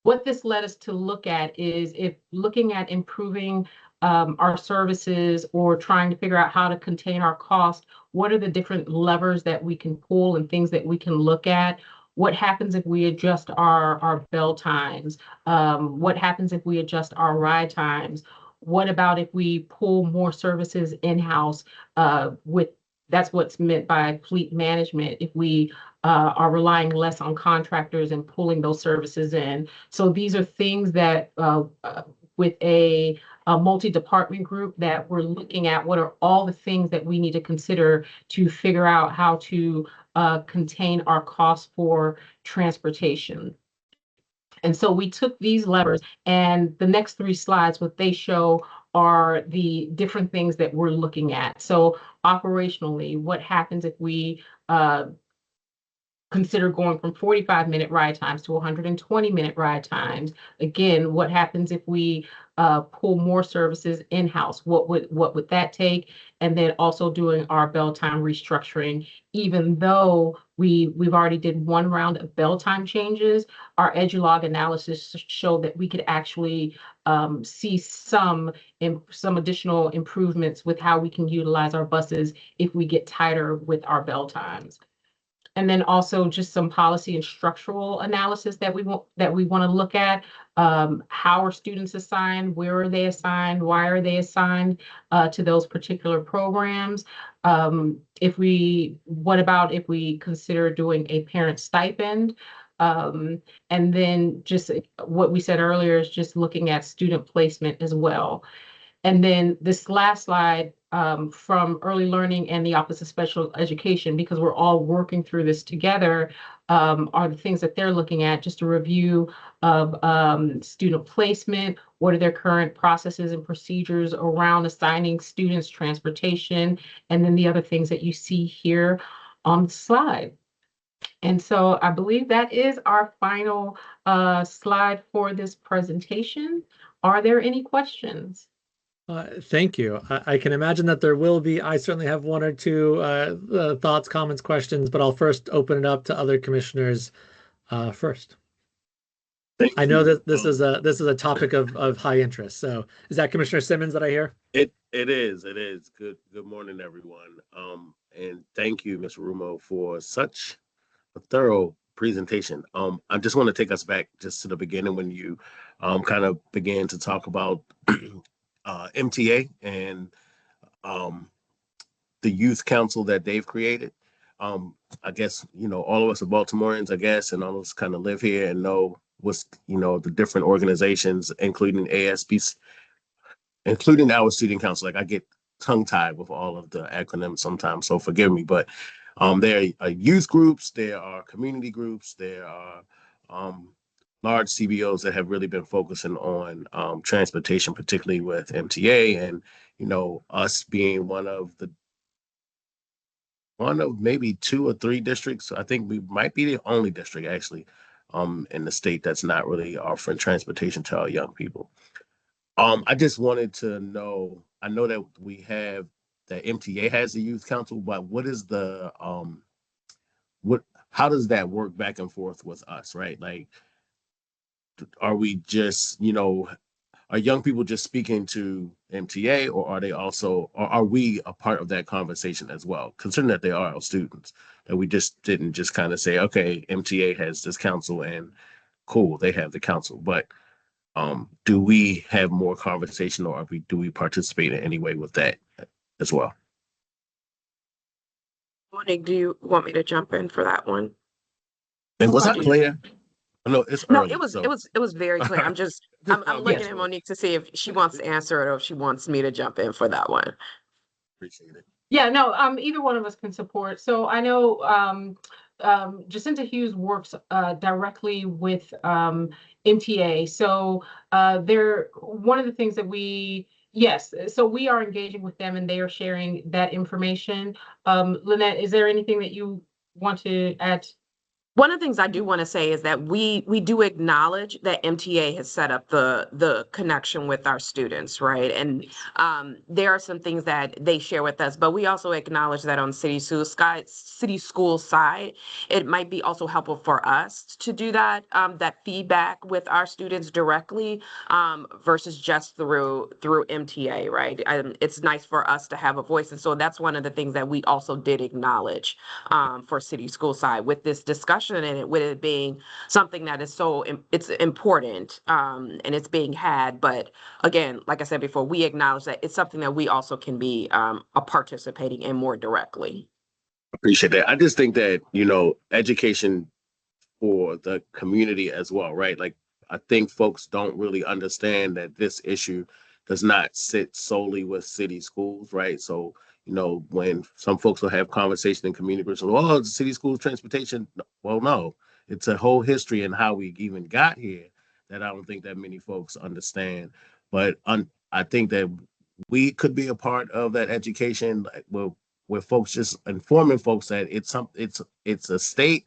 what this led us to look at is, if looking at improving our services or trying to figure out how to contain our cost, what are the different levers that we can pull and things that we can look at? What happens if we adjust our bell times? What happens if we adjust our ride times? What about if we pull more services in-house with that's what's meant by fleet management. If we are relying less on contractors and pulling those services in. So these are things that with a multi-department group that we're looking at what are all the things that we need to consider to figure out how to contain our costs for transportation. And so we took these levers, and the next 3 slides, what they show are the different things that we're looking at. So operationally, what happens if we consider going from 45-minute ride times to 120-minute ride times? Again, what happens if we pull more services in-house? What would that take? And then also doing our bell time restructuring. Even though we've already did 1 round of bell time changes, our EduLog analysis showed that we could actually see some additional improvements with how we can utilize our buses if we get tighter with our bell times. And then also just some policy and structural analysis that we want to look at. How are students assigned? Where are they assigned? Why are they assigned to those particular programs? What about if we consider doing a parent stipend? And then just what we said earlier is just looking at student placement as well. And then this last slide from early learning and the Office of Special Education, because we're all working through this together, are the things that they're looking at. Just a review of student placement. What are their current processes and procedures around assigning students transportation? And then the other things that you see here on the slide. And so I believe that is our final slide for this presentation. Are there any questions? Thank you. I can imagine that there will be. I certainly have 1 or 2 thoughts, comments, questions, but I'll first open it up to other commissioners first. I know that this is a topic of high interest. So is that Commissioner Simmons that I hear? It is. Good morning, everyone. And thank you, Mr. Rumo, for such a thorough presentation. I just want to take us back just to the beginning when you kind of began to talk about MTA and the youth council that they've created. I guess, all of us are Baltimoreans, I guess, and all of us kind of live here and know what's, the different organizations, including ASBC, including our student council. Like, I get tongue-tied with all of the acronyms sometimes, so forgive me. But there are youth groups, there are community groups, there are large CBOs that have really been focusing on transportation, particularly with MTA, and us being one of maybe 2 or 3 districts. I think we might be the only district actually in the state that's not really offering transportation to our young people. I just wanted to know. I know that that MTA has a youth council, but what is the how does that work back and forth with us, right? Like, are we just, are young people just speaking to MTA, or are we a part of that conversation as well? Considering that they are our students, that we just didn't just kind of say, okay, MTA has this council and cool, they have the council. But do we have more conversation, or do we participate in any way with that as well? Monique, do you want me to jump in for that one? And was that clear? No, it's early, it was very clear. I'm looking at Monique to see if she wants to answer it or if she wants me to jump in for that one. Appreciate it. Yeah, no, either one of us can support. So I know Jacinta Hughes works directly with MTA. So one of the things that so we are engaging with them and they are sharing that information. Lynette, is there anything that you want to add? One of the things I do want to say is that we do acknowledge that MTA has set up the connection with our students, right? And there are some things that they share with us, but we also acknowledge that on city school side, it might be also helpful for us to do that feedback with our students directly versus just through MTA, right? It's nice for us to have a voice, and so that's one of the things that we also did acknowledge for city school side with this discussion. passionate with it being something that is it's important, and it's being had. But again, like I said before, we acknowledge that it's something that we also can be a participating in more directly. Appreciate that. I just think that, education for the community as well, right? Like, I think folks don't really understand that this issue does not sit solely with city schools, right? So, when some folks will have conversation in community groups, oh, it's city schools transportation. Well, no, it's a whole history and how we even got here that I don't think that many folks understand. But I think that we could be a part of that education, like, where folks just informing folks that it's a state,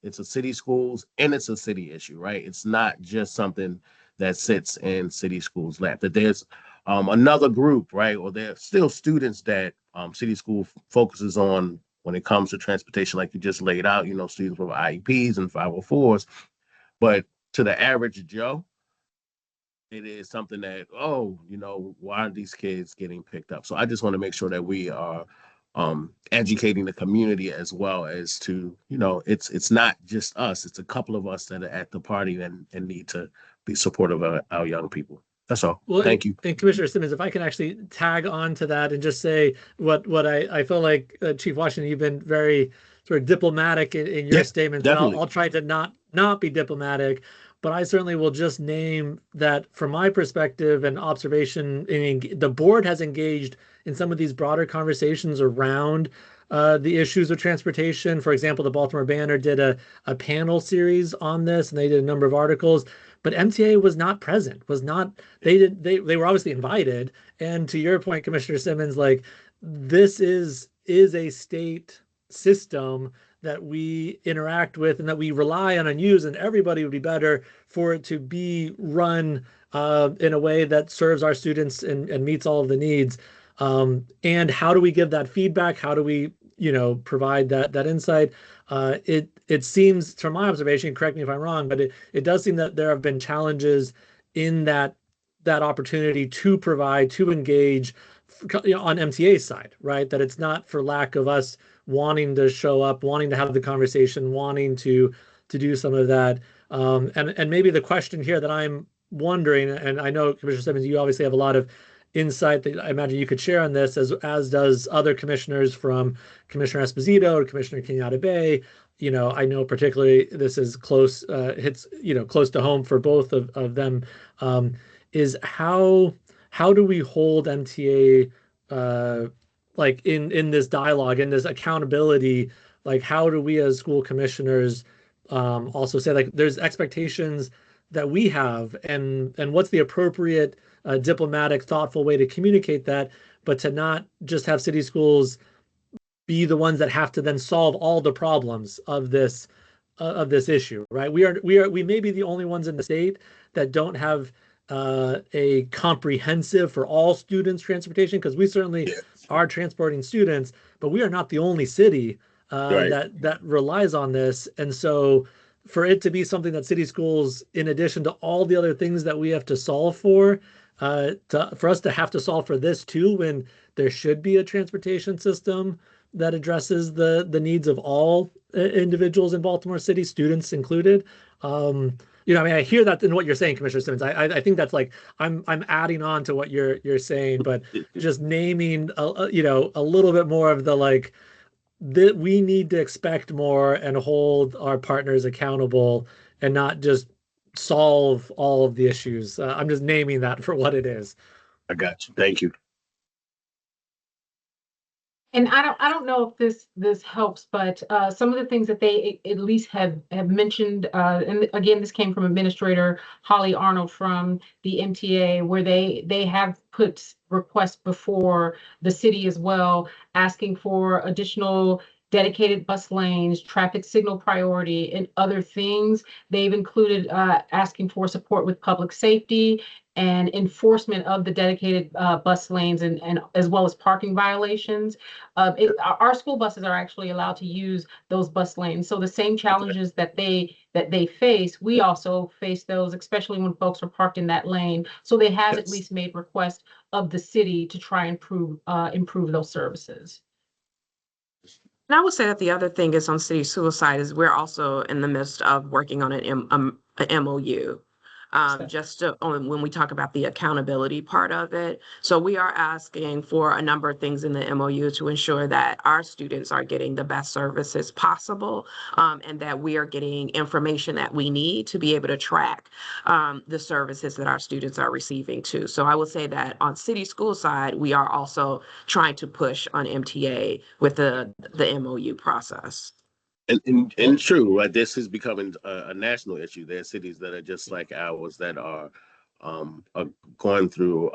it's a city schools, and it's a city issue, right? It's not just something that sits in city schools' lap. That there's another group, right? Or there's still students that city school focuses on when it comes to transportation, like you just laid out. Students with IEPs and 504s, but to the average Joe, it is something that, why are these kids getting picked up? So I just want to make sure that we are educating the community as well as to, it's not just us, it's a couple of us that are at the party and need to be supportive of our young people. That's all. Well, thank you. And Commissioner Simmons, if I can actually tag on to that and just say what I feel like, Chief Washington, you've been very sort of diplomatic in your statements. And I'll try to not be diplomatic, but I certainly will just name that from my perspective and observation, the board has engaged in some of these broader conversations around the issues of transportation. For example, the Baltimore Banner did a panel series on this, and they did a number of articles. But MTA was not present. They were obviously invited. And to your point, Commissioner Simmons, like, this is a state system that we interact with and that we rely on and use, and everybody would be better for it to be run in a way that serves our students and meets all of the needs. And how do we give that feedback? How do we, provide that insight? It seems, from my observation, correct me if I'm wrong, but it does seem that there have been challenges in that opportunity to provide, to engage on MTA's side, right? That it's not for lack of us wanting to show up, wanting to have the conversation, wanting to do some of that. And maybe the question here that I'm wondering, and I know, Commissioner Simmons, you obviously have a lot of insight that I imagine you could share on this, as does other commissioners, from Commissioner Esposito to Commissioner Kenyatta Bay. I know particularly this is close, hits, close to home for both of them, is how do we hold MTA like in this dialogue, in this accountability? Like, how do we as school commissioners also say, like, there's expectations that we have, and what's the appropriate diplomatic, thoughtful way to communicate that, but to not just have city schools be the ones that have to then solve all the problems of this issue, right? We may be the only ones in the state that don't have a comprehensive for all students transportation, because we certainly are transporting students, but we are not the only city that relies on this. And so for it to be something that city schools, in addition to all the other things that we have to solve for us to have to solve for this too, when there should be a transportation system that addresses the needs of all individuals in Baltimore City, students included. I hear that in what you're saying, Commissioner Simmons. I think that's like, I'm adding on to what you're saying, but just naming a little bit more of the, like, that we need to expect more and hold our partners accountable and not just solve all of the issues. I'm just naming that for what it is. I got you. Thank you. And I don't know if this helps, but some of the things that they at least have mentioned, and again, this came from Administrator Holly Arnold from the MTA, where they have put requests before the city as well, asking for additional dedicated bus lanes, traffic signal priority, and other things. They've included asking for support with public safety and enforcement of the dedicated bus lanes, and as well as parking violations. Our school buses are actually allowed to use those bus lanes. So the same challenges that they face, we also face those, especially when folks are parked in that lane. So they have at least made requests of the city to try and improve those services. And I would say that the other thing is on city suicide is we're also in the midst of working on an MOU. Just when we talk about the accountability part of it. So we are asking for a number of things in the MOU to ensure that our students are getting the best services possible, and that we are getting information that we need to be able to track the services that our students are receiving too. So I would say that on city school side, we are also trying to push on MTA with the MOU process. And true, right? This is becoming a national issue. There are cities that are just like ours that are going through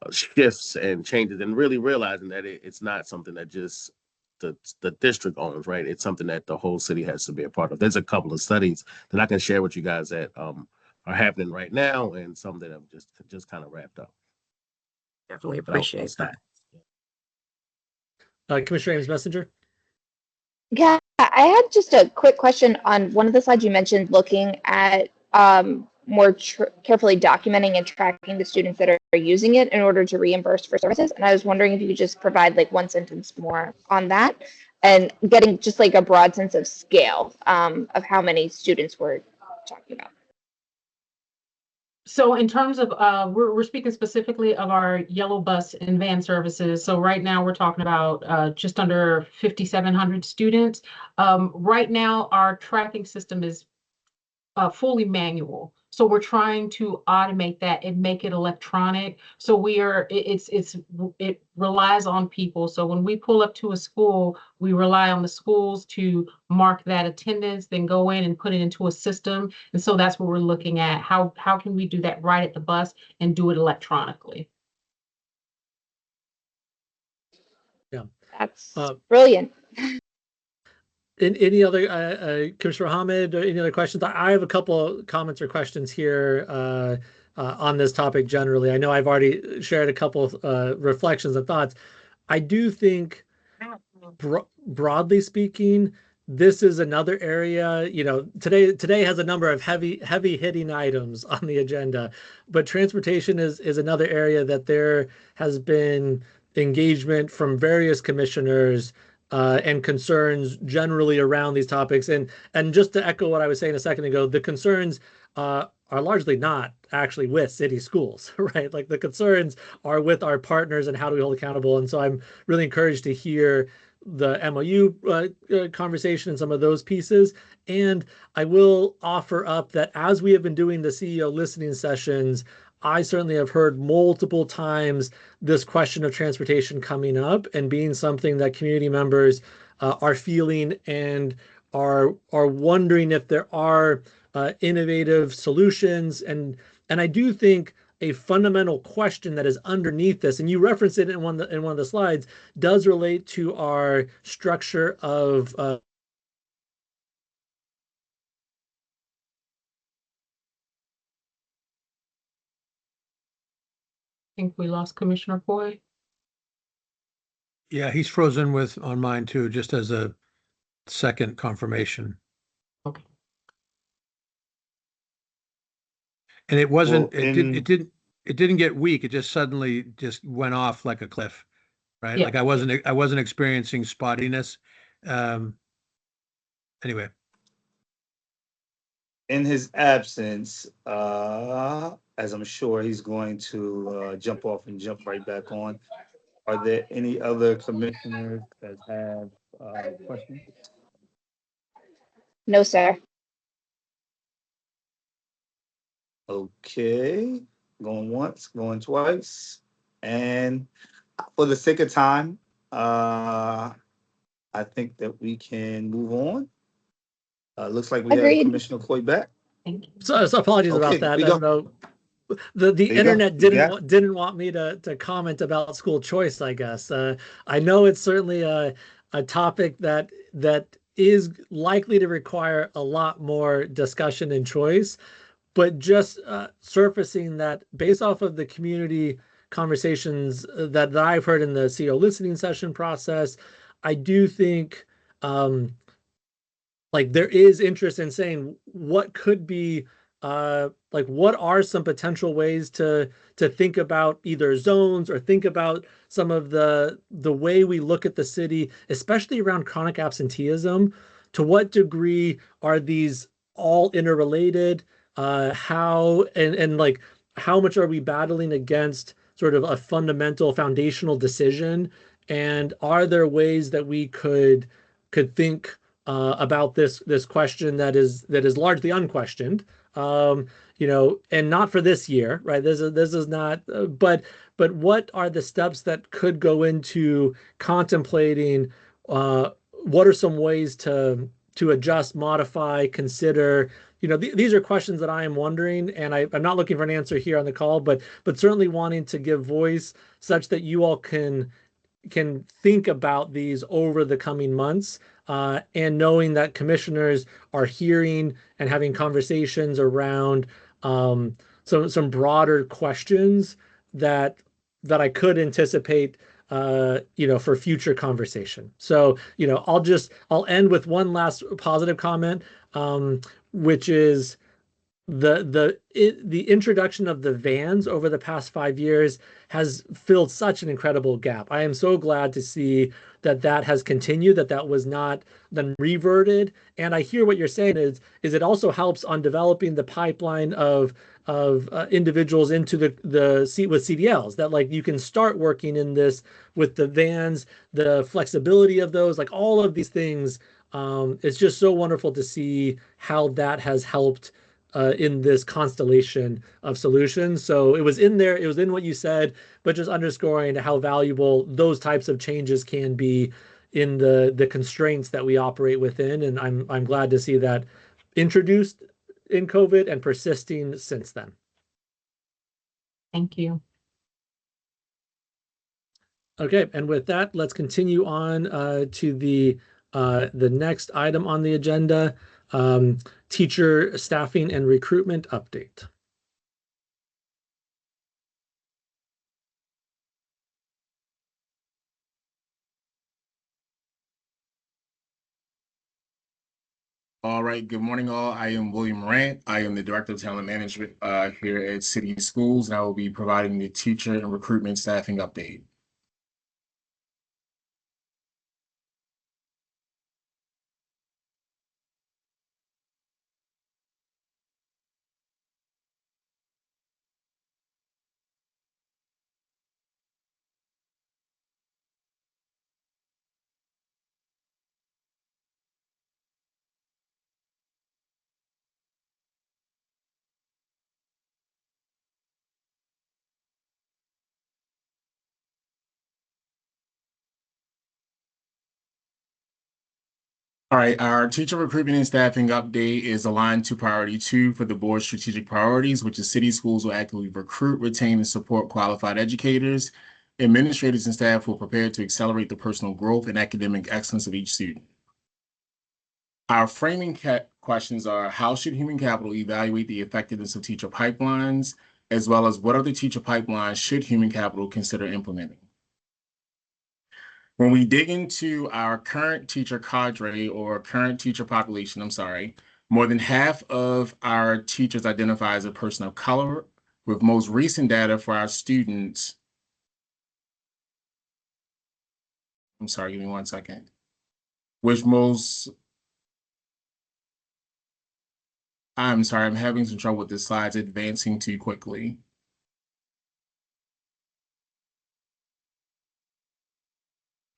shifts and changes, and really realizing that it's not something that just the district owns, right? It's something that the whole city has to be a part of. There's a couple of studies that I can share with you guys that are happening right now, and some that have just kind of wrapped up. Definitely appreciate that. Commissioner Ames Messenger. Yeah, I had just a quick question on one of the slides you mentioned looking at more carefully documenting and tracking the students that are using it in order to reimburse for services. And I was wondering if you could just provide like one sentence more on that and getting just like a broad sense of scale of how many students we're talking about. So in terms of, we're speaking specifically of our yellow bus and van services. So right now we're talking about just under 5,700 students. Right now our tracking system is fully manual. So we're trying to automate that and make it electronic. So it relies on people. So when we pull up to a school, we rely on the schools to mark that attendance, then go in and put it into a system. And so that's what we're looking at. How can we do that right at the bus and do it electronically? Yeah, that's brilliant. Any other, Commissioner Hamid, or any other questions? I have a couple of comments or questions here on this topic generally. I know I've already shared a couple of reflections and thoughts. I do think, broadly speaking, this is another area, today has a number of heavy hitting items on the agenda, but transportation is another area that there has been engagement from various commissioners and concerns generally around these topics. And just to echo what I was saying a second ago, the concerns are largely not actually with city schools, right? Like the concerns are with our partners and how do we hold accountable. And so I'm really encouraged to hear the MOU conversation and some of those pieces. And I will offer up that as we have been doing the CEO listening sessions, I certainly have heard multiple times this question of transportation coming up and being something that community members are feeling and are wondering if there are innovative solutions. And I do think a fundamental question that is underneath this, and you referenced it in one of the slides, does relate to our structure of I think we lost Commissioner Coy. Yeah, he's frozen on mine too, just as a second confirmation. Okay. And it wasn't, Well, it didn't get weak. It just suddenly just went off like a cliff, right? Yeah. Like I wasn't experiencing spottiness. Anyway. In his absence, as I'm sure he's going to jump off and jump right back on, are there any other commissioners that have questions? No, sir. Okay, going once, going twice. And for the sake of time, I think that we can move on. Looks like we Agreed. have Commissioner Coy back. so apologies Okay, about that. we I go. don't know. The you internet go. didn't want me to comment about school choice, I guess. I know it's certainly a topic that is likely to require a lot more discussion and choice, but just surfacing that based off of the community conversations that I've heard in the CEO listening session process, I do think like there is interest in saying what could be like what are some potential ways to think about either zones or think about some of the way we look at the city, especially around chronic absenteeism. To what degree are these all interrelated? How and like how much are we battling against sort of a fundamental foundational decision? And are there ways that we could think about this question that is largely unquestioned? You know, and not for this year, right? This is not, but what are the steps that could go into contemplating what are some ways to adjust, modify, consider? You know, these are questions that I am wondering, and I'm not looking for an answer here on the call, but certainly wanting to give voice such that you all can think about these over the coming months, and knowing that commissioners are hearing and having conversations around some broader questions that I could anticipate, you know, for future conversation. So, you know, I'll end with one last positive comment, which is the introduction of the vans over the past 5 years has filled such an incredible gap. I am so glad to see that has continued, that was not then reverted. And I hear what you're saying is it also helps on developing the pipeline of individuals into the seat with CDLs, that like you can start working in this with the vans, the flexibility of those, like all of these things. It's just so wonderful to see how that has helped in this constellation of solutions. So it was in there, it was in what you said, but just underscoring how valuable those types of changes can be in the constraints that we operate within. And I'm glad to see that introduced in COVID and persisting since then. Thank you. Okay, and with that, let's continue on to the next item on the agenda. Teacher staffing and recruitment update. All right, good morning all. I am William Morant. I am the Director of Talent Management here at City Schools, and I will be providing the teacher and recruitment staffing update. All right, our teacher recruitment and staffing update is aligned to priority 2 for the board's strategic priorities, which is City Schools will actively recruit, retain, and support qualified educators. Administrators and staff will prepare to accelerate the personal growth and academic excellence of each student. Our framing questions are: how should human capital evaluate the effectiveness of teacher pipelines, as well as what other teacher pipelines should human capital consider implementing? When we dig into our current teacher cadre or current teacher population, more than half of our teachers identify as a person of color, with most recent data for our students. Give me 1 second. I'm having some trouble with the slides advancing too quickly.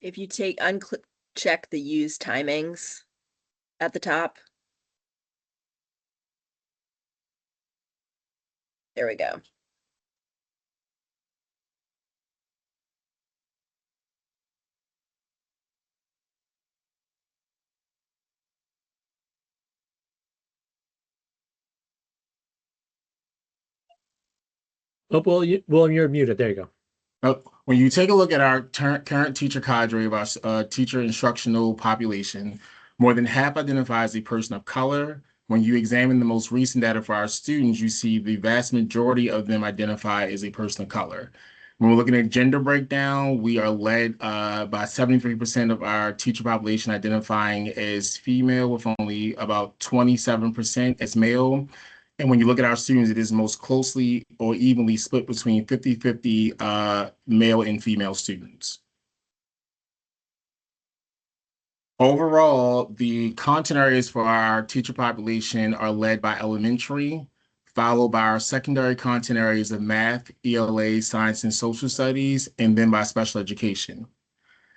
If you check the use timings at the top. There we go. Oh, well, you're muted. There you go. When you take a look at our current teacher cadre of our teacher instructional population, more than half identify as a person of color. When you examine the most recent data for our students, you see the vast majority of them identify as a person of color. When we're looking at gender breakdown, we are led by 73% of our teacher population identifying as female, with only about 27% as male. And when you look at our students, it is most closely or evenly split between 50-50 male and female students. Overall, the content areas for our teacher population are led by elementary, followed by our secondary content areas of math, ELA, science, and social studies, and then by special education.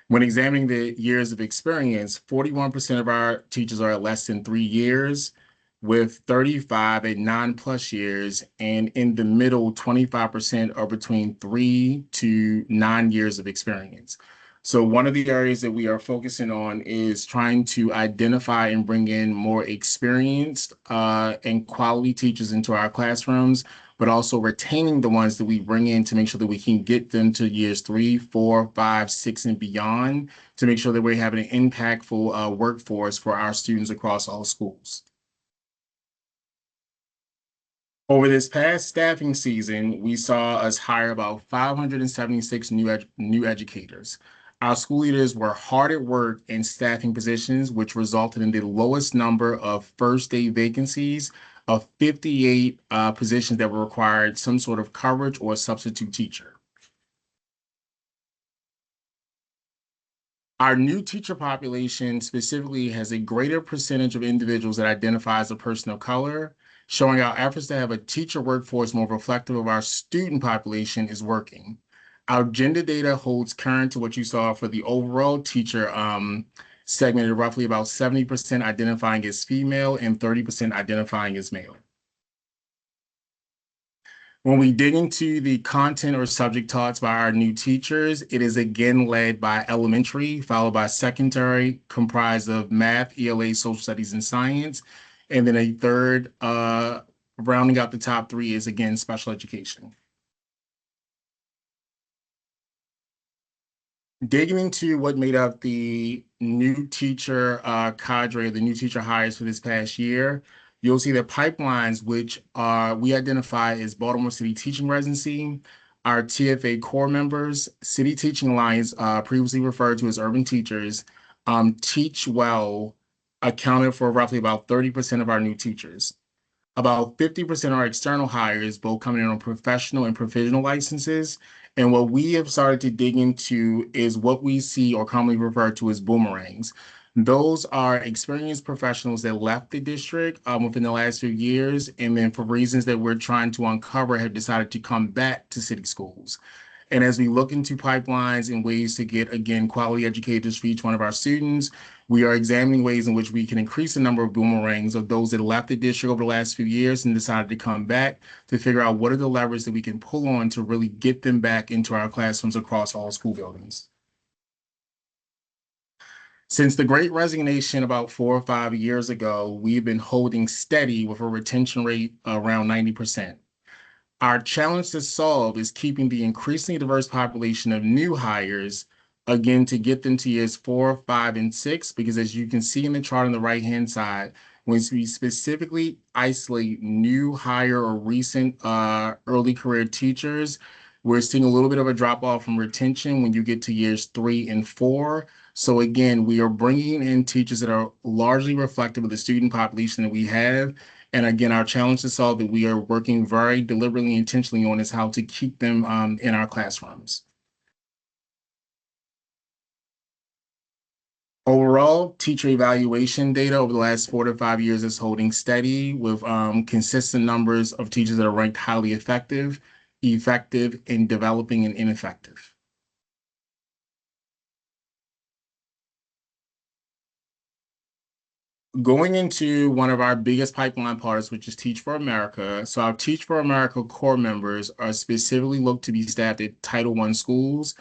When examining the years of experience, 41% of our teachers are at less than 3 years, with 35 at 9+ years, and in the middle, 25% are between 3 to 9 years of experience. So one of the areas that we are focusing on is trying to identify and bring in more experienced and quality teachers into our classrooms, but also retaining the ones that we bring in to make sure that we can get them to years 3, 4, 5, 6, and beyond to make sure that we're having an impactful workforce for our students across all schools. Over this past staffing season, we saw us hire about 576 new educators. Our school leaders were hard at work in staffing positions, which resulted in the lowest number of first-day vacancies of 58 positions that required some sort of coverage or substitute teacher. Our new teacher population specifically has a greater percentage of individuals that identify as a person of color, showing our efforts to have a teacher workforce more reflective of our student population is working. Our gender data holds current to what you saw for the overall teacher segment, roughly about 70% identifying as female and 30% identifying as male. When we dig into the content or subject taught by our new teachers, it is again led by elementary, followed by secondary, comprised of math, ELA, social studies, and science. And then a third, rounding out the top 3 is again special education. Digging into what made up the new teacher cadre, the new teacher hires for this past year, you'll see the pipelines, which we identify as Baltimore City Teaching Residency, our TFA core members, City Teaching Alliance, previously referred to as Urban Teachers, Teach Well, accounted for roughly about 30% of our new teachers. About 50% are external hires, both coming in on professional and provisional licenses. And what we have started to dig into is what we see or commonly referred to as boomerangs. Those are experienced professionals that left the district within the last few years, and then for reasons that we're trying to uncover, have decided to come back to city schools. And as we look into pipelines and ways to get, again, quality educators for each one of our students, we are examining ways in which we can increase the number of boomerangs of those that left the district over the last few years and decided to come back, to figure out what are the levers that we can pull on to really get them back into our classrooms across all school buildings. Since the Great Resignation about 4 or 5 years ago, we've been holding steady with a retention rate around 90%. Our challenge to solve is keeping the increasingly diverse population of new hires, again, to get them to years 4, 5, and 6, because as you can see in the chart on the right-hand side, when we specifically isolate new hire or recent early career teachers, we're seeing a little bit of a drop-off from retention when you get to years 3 and 4. So again, we are bringing in teachers that are largely reflective of the student population that we have. And again, our challenge to solve that we are working very deliberately and intentionally on is how to keep them in our classrooms. Overall, teacher evaluation data over the last 4 to 5 years is holding steady with consistent numbers of teachers that are ranked highly effective, in developing, and ineffective. Going into one of our biggest pipeline partners, which is Teach for America. So our Teach for America core members are specifically looked to be staffed at Title I schools,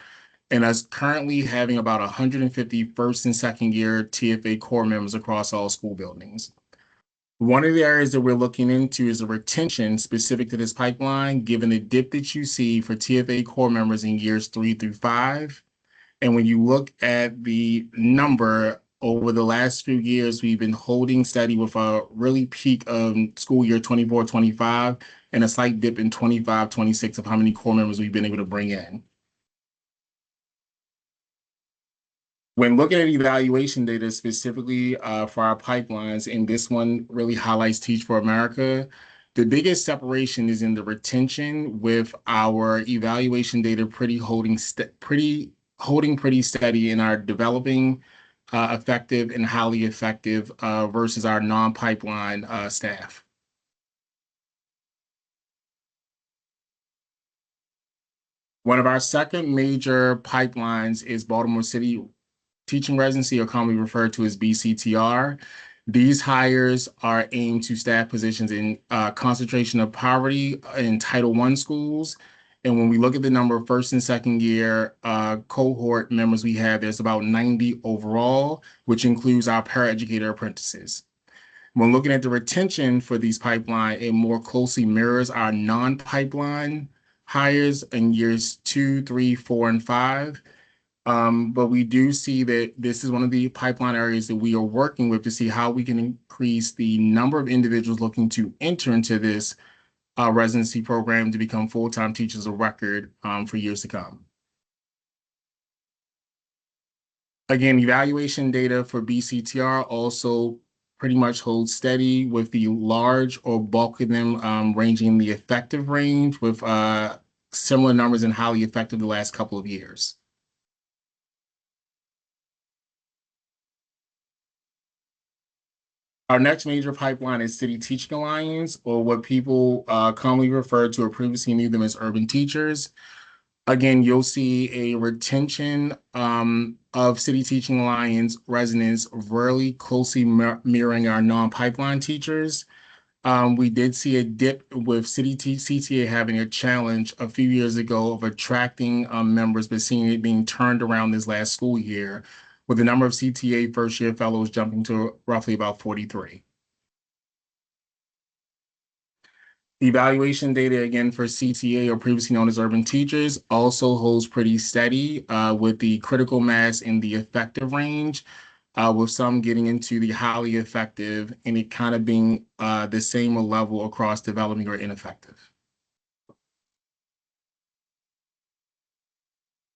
and us currently having about 150 first and second year TFA core members across all school buildings. One of the areas that we're looking into is the retention specific to this pipeline, given the dip that you see for TFA core members in years 3 through 5. And when you look at the number over the last few years, we've been holding steady with a really peak of school year 24-25 and a slight dip in 25-26 of how many core members we've been able to bring in. When looking at evaluation data specifically for our pipelines, and this one really highlights Teach for America, The biggest separation is in the retention, with our evaluation data holding pretty steady in our developing, effective and highly effective versus our non-pipeline staff. One of our second major pipelines is Baltimore City Teaching Residency, or commonly referred to as BCTR. These hires are aimed to staff positions in concentration of poverty in Title I schools. And when we look at the number of first and second year cohort members we have, there's about 90 overall, which includes our paraeducator apprentices. When looking at the retention for these pipeline, it more closely mirrors our non-pipeline hires in years 2, 3, 4, and 5. But we do see that this is one of the pipeline areas that we are working with to see how we can increase the number of individuals looking to enter into this residency program to become full-time teachers of record for years to come. Again, evaluation data for BCTR also pretty much holds steady, with the large or bulk of them ranging in the effective range, with similar numbers and highly effective the last couple of years. Our next major pipeline is City Teaching Alliance, or what people commonly refer to or previously knew them as urban teachers. Again, you'll see a retention of City Teaching Alliance residents really closely mirroring our non-pipeline teachers. We did see a dip with CTA having a challenge a few years ago of attracting members, but seeing it being turned around this last school year, with the number of CTA first-year fellows jumping to roughly about 43. Evaluation data, again, for CTA, or previously known as urban teachers, also holds pretty steady with the critical mass in the effective range, with some getting into the highly effective, and it kind of being the same level across developing or ineffective.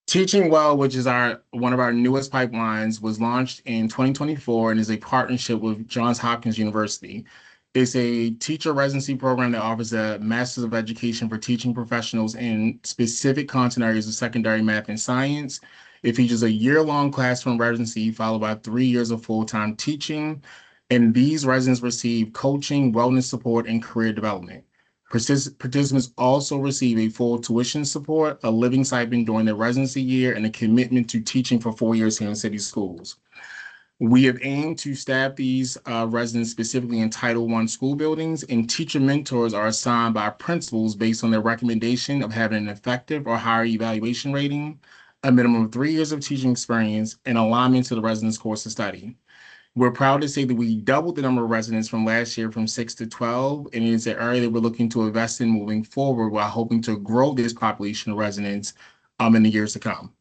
Teaching Well, which is one of our newest pipelines, was launched in 2024 and is a partnership with Johns Hopkins University. It's a teacher residency program that offers a Master's of Education for teaching professionals in specific content areas of secondary math and science. It features a year-long classroom residency followed by 3 years of full-time teaching. And these residents receive coaching, wellness support, and career development. Participants also receive a full tuition support, a living stipend during their residency year, and a commitment to teaching for 4 years here in city schools. We have aimed to staff these residents specifically in Title I school buildings, and teacher mentors are assigned by principals based on their recommendation of having an effective or higher evaluation rating, a minimum of 3 years of teaching experience, and alignment to the resident's course of study. We're proud to say that we doubled the number of residents from last year from 6 to 12, and it is an area that we're looking to invest in moving forward while hoping to grow this population of residents in the years to come.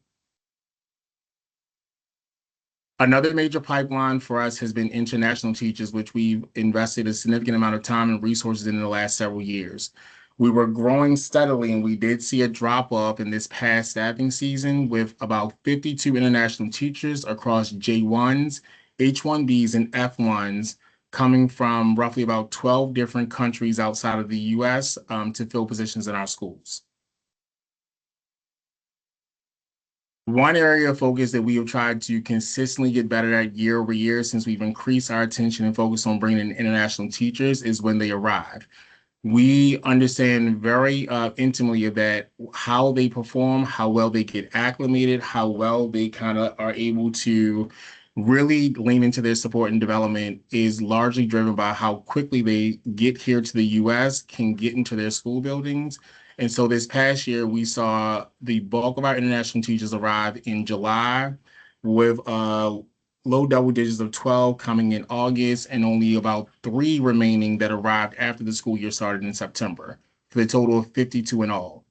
Another major pipeline for us has been international teachers, which we've invested a significant amount of time and resources in the last several years. We were growing steadily, and we did see a drop-off in this past staffing season with about 52 international teachers across J1s, H1Bs, and F1s coming from roughly about 12 different countries outside of the US to fill positions in our schools. One area of focus that we have tried to consistently get better at year over year since we've increased our attention and focus on bringing in international teachers is when they arrive. We understand very intimately that how they perform, how well they get acclimated, how well they kind of are able to really lean into their support and development is largely driven by how quickly they get here to the US, can get into their school buildings. And so this past year, we saw the bulk of our international teachers arrive in July, with low double digits of 12 coming in August, and only about 3 remaining that arrived after the school year started in September, for the total of 52 in all.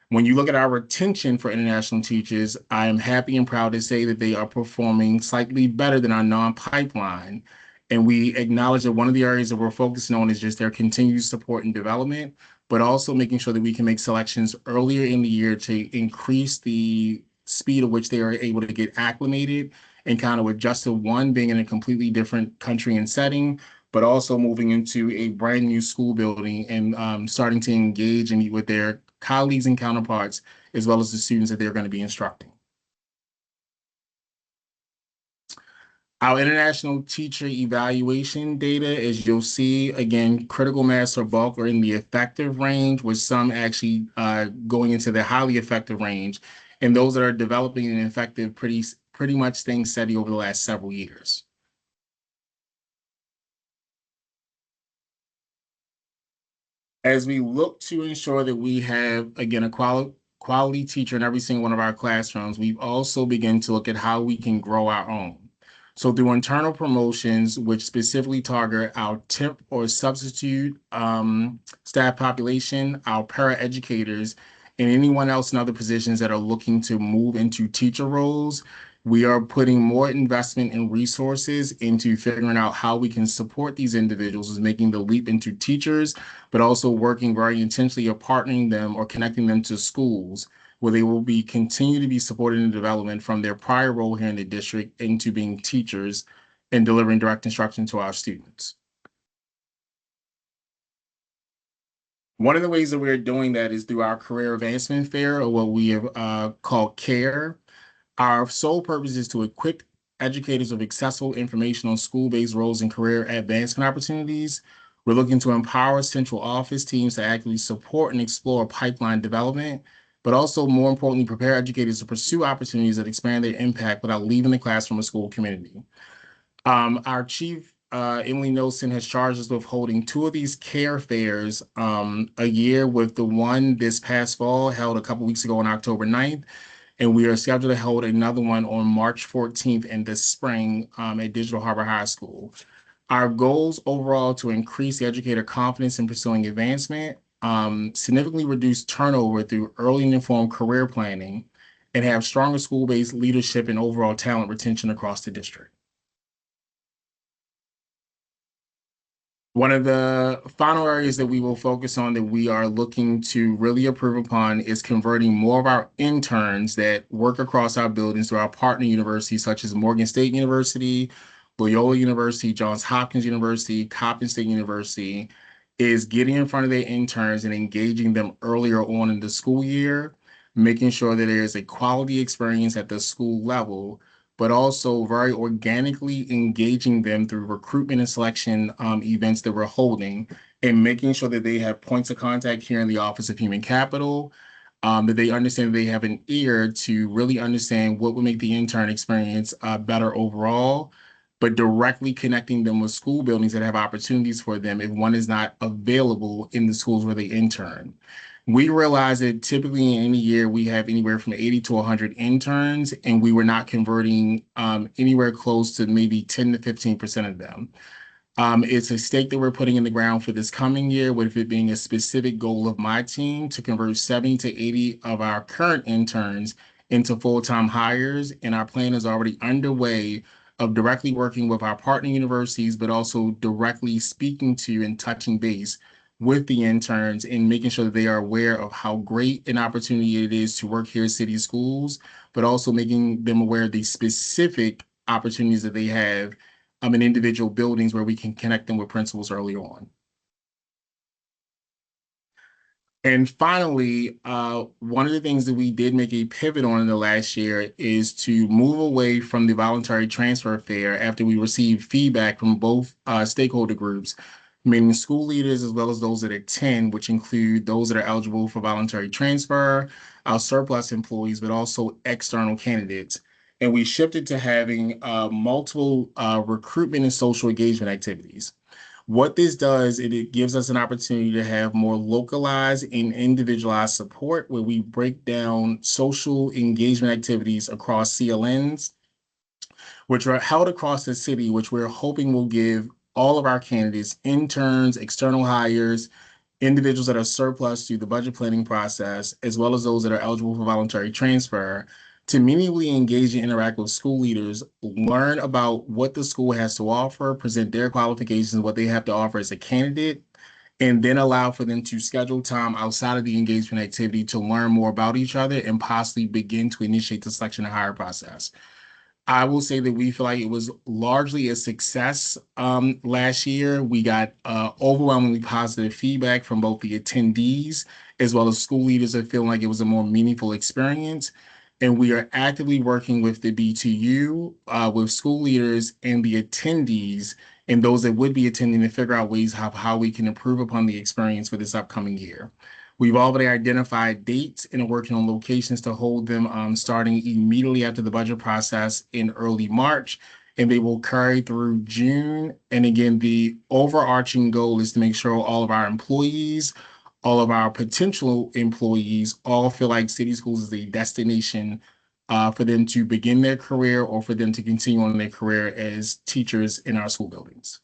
When you look at our retention for international teachers, I am happy and proud to say that they are performing slightly better than our non-pipeline. And we acknowledge that one of the areas that we're focusing on is just their continued support and development, but also making sure that we can make selections earlier in the year to increase the speed at which they are able to get acclimated and kind of adjust to, one, being in a completely different country and setting, but also moving into a brand new school building and starting to engage and meet with their colleagues and counterparts, as well as the students that they're going to be instructing. Our international teacher evaluation data, as you'll see, again, critical mass or bulk are in the effective range, with some actually going into the highly effective range, and those that are developing and effective pretty much staying steady over the last several years. As we look to ensure that we have, again, a quality teacher in every single one of our classrooms, we've also begun to look at how we can grow our own. So through internal promotions, which specifically target our temp or substitute staff population, our paraeducators, and anyone else in other positions that are looking to move into teacher roles, we are putting more investment and resources into figuring out how we can support these individuals as making the leap into teachers, but also working very intentionally of partnering them or connecting them to schools where they will continue to be supported in development from their prior role here in the district into being teachers and delivering direct instruction to our students. One of the ways that we're doing that is through our Career Advancement Fair, or what we have called CARE. Our sole purpose is to equip educators with accessible information on school-based roles and career advancement opportunities. We're looking to empower central office teams to actively support and explore pipeline development, but also, more importantly, prepare educators to pursue opportunities that expand their impact without leaving the classroom or school community. Our chief, Emily Nelson, has charged us with holding 2 of these CARE fairs a year, with the one this past fall held a couple weeks ago on October 9th. And we are scheduled to hold another one on March 14th in the spring at Digital Harbor High School. Our goals overall to increase the educator confidence in pursuing advancement, significantly reduce turnover through early and informed career planning, and have stronger school-based leadership and overall talent retention across the district. One of the final areas that we will focus on that we are looking to really improve upon is converting more of our interns that work across our buildings to our partner universities, such as Morgan State University, Loyola University, Johns Hopkins University, Coppin State University, is getting in front of their interns and engaging them earlier on in the school year, making sure that there's a quality experience at the school level, but also very organically engaging them through recruitment and selection events that we're holding, and making sure that they have points of contact here in the Office of Human Capital, that they understand they have an ear to really understand what would make the intern experience better overall, but directly connecting them with school buildings that have opportunities for them if one is not available in the schools where they intern. We realize that typically in any year we have anywhere from 80 to 100 interns, and we were not converting anywhere close to maybe 10 to 15% of them. It's a stake that we're putting in the ground for this coming year, with it being a specific goal of my team to convert 70 to 80 of our current interns into full-time hires, and our plan is already underway of directly working with our partner universities, but also directly speaking to and touching base with the interns and making sure that they are aware of how great an opportunity it is to work here at City Schools, but also making them aware of the specific opportunities that they have in individual buildings where we can connect them with principals early on. And finally, one of the things that we did make a pivot on in the last year is to move away from the voluntary transfer fair after we received feedback from both stakeholder groups, meaning school leaders as well as those that attend, which include those that are eligible for voluntary transfer, our surplus employees, but also external candidates. And we shifted to having multiple recruitment and social engagement activities. What this does, it gives us an opportunity to have more localized and individualized support, where we break down social engagement activities across CLNs, which are held across the city, which we're hoping will give all of our candidates, interns, external hires, individuals that are surplus through the budget planning process, as well as those that are eligible for voluntary transfer, to meaningfully engage and interact with school leaders, learn about what the school has to offer, present their qualifications, what they have to offer as a candidate, and then allow for them to schedule time outside of the engagement activity to learn more about each other and possibly begin to initiate the selection and hire process. I will say that we feel like it was largely a success last year. We got overwhelmingly positive feedback from both the attendees as well as school leaders that feel like it was a more meaningful experience. And we are actively working with the BTU, with school leaders and the attendees and those that would be attending to figure out ways how we can improve upon the experience for this upcoming year. We've already identified dates and are working on locations to hold them starting immediately after the budget process in early March, and they will carry through June. And again, the overarching goal is to make sure all of our employees, all of our potential employees all feel like City Schools is a destination for them to begin their career or for them to continue on their career as teachers in our school buildings.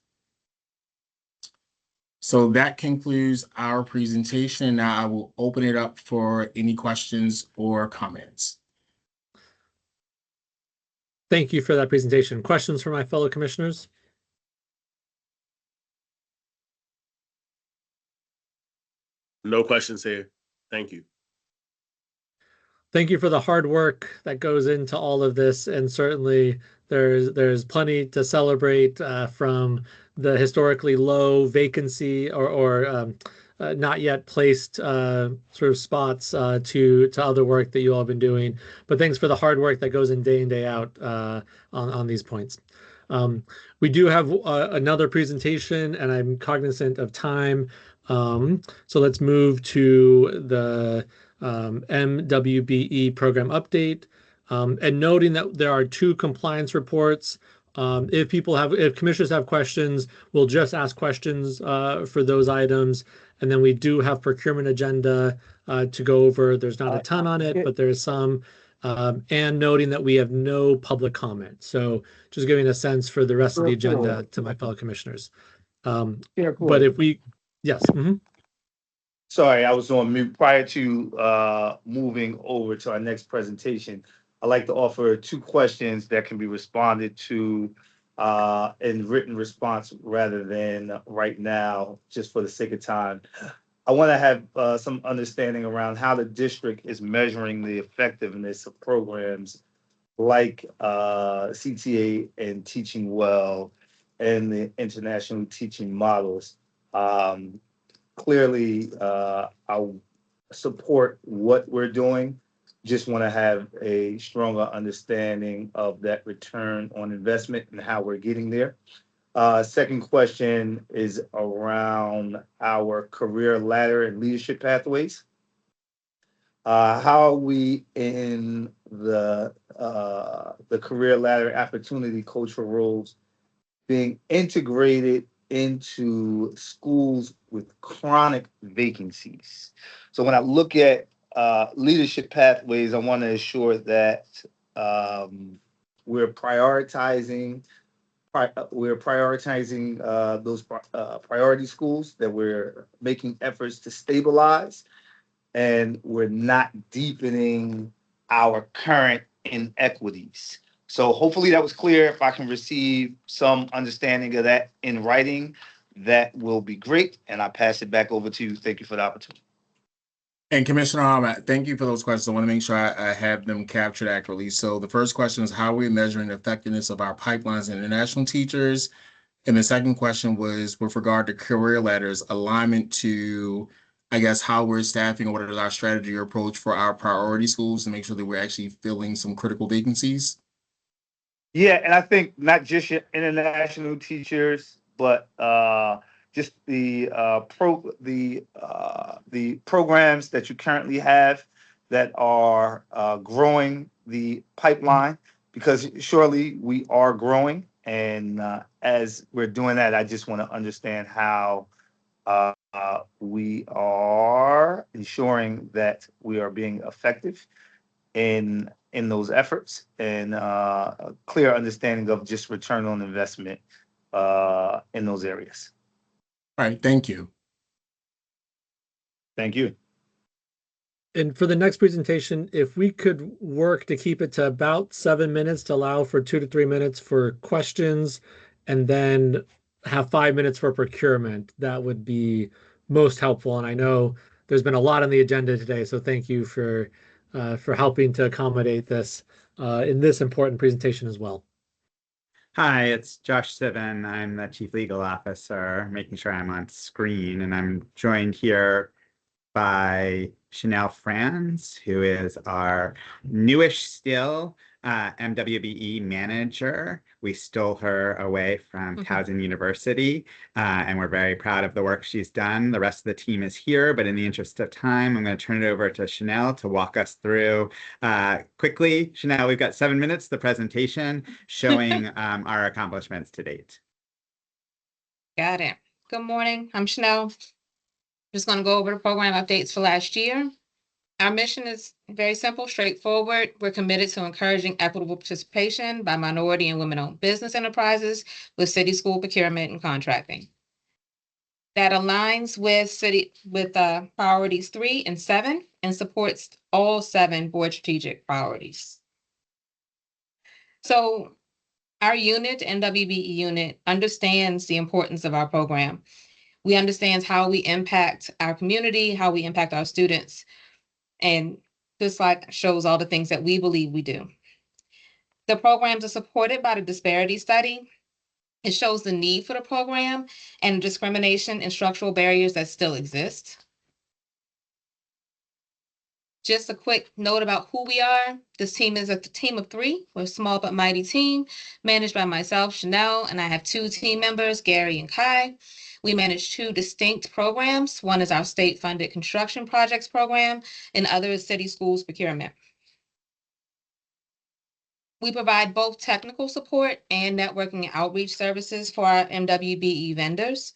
So that concludes our presentation. Now I will open it up for any questions or comments. Thank you for that presentation. Questions from my fellow commissioners? No questions here. Thank you. Thank you for the hard work that goes into all of this, and certainly there's plenty to celebrate from the historically low vacancy or not yet placed sort of spots to other work that you all have been doing. But thanks for the hard work that goes in day out on these points. We do have another presentation, and I'm cognizant of time. So let's move to the MWBE program update, and noting that there are 2 compliance reports. If commissioners have questions, we'll just ask questions for those items. And then we do have procurement agenda to go over. There's not a ton on it, but there's some. And noting that we have no public comment. So just giving a sense for the rest of the agenda to my fellow commissioners. But if we, yes. Sorry, I was on mute. Prior to moving over to our next presentation, I'd like to offer 2 questions that can be responded to in written response rather than right now, just for the sake of time. I want to have some understanding around how the district is measuring the effectiveness of programs like CTA and Teaching Well and the international teaching models. Clearly, I support what we're doing. Just want to have a stronger understanding of that return on investment and how we're getting there. Second question is around our career ladder and leadership pathways. How are we in the career ladder opportunity cultural roles being integrated into schools with chronic vacancies? So when I look at leadership pathways, I want to ensure that we're prioritizing those priority schools that we're making efforts to stabilize, and we're not deepening our current inequities. So hopefully that was clear. If I can receive some understanding of that in writing, that will be great. And I pass it back over to you. Thank you for the opportunity. And Commissioner Ahmed, thank you for those questions. I want to make sure I have them captured accurately. So the first question is, how are we measuring the effectiveness of our pipelines and international teachers? And the second question was with regard to career ladders, alignment to, I guess, how we're staffing, or what is our strategy or approach for our priority schools to make sure that we're actually filling some critical vacancies? Yeah, and I think not just your international teachers, but just the programs that you currently have that are growing the pipeline, because surely we are growing. And as we're doing that, I just want to understand how we are ensuring that we are being effective in those efforts, and a clear understanding of just return on investment in those areas. All right, thank you. Thank you. And for the next presentation, if we could work to keep it to about 7 minutes to allow for 2 to 3 minutes for questions, and then have 5 minutes for procurement, that would be most helpful. And I know there's been a lot on the agenda today, so thank you for for helping to accommodate this in this important presentation as well. Hi, it's Josh Sivan. I'm the Chief Legal Officer, making sure I'm on screen, and I'm joined here by Chanel Franz, who is our newish still MWBE manager. We stole her away from Towson University, and we're very proud of the work she's done. The rest of the team is here, but in the interest of time, I'm going to turn it over to Chanel to walk us through quickly. Chanel, we've got 7 minutes, the presentation showing our accomplishments to date. Got it. Good morning. I'm Chanel. Just going to go over the program updates for last year. Our mission is very simple, straightforward. We're committed to encouraging equitable participation by minority and women-owned business enterprises with city school procurement and contracting. That aligns with priorities 3 and 7 and supports all 7 board strategic priorities. So our unit, MWBE unit, understands the importance of our program. We understand how we impact our community, how we impact our students. And this slide shows all the things that we believe we do. The programs are supported by the disparity study. It shows the need for the program and discrimination and structural barriers that still exist. Just a quick note about who we are. This team is a team of 3. We're a small but mighty team managed by myself, Chanel, and I have 2 team members, Gary and Kai. We manage 2 distinct programs. One is our state-funded construction projects program, and other is city schools procurement. We provide both technical support and networking and outreach services for our MWBE vendors.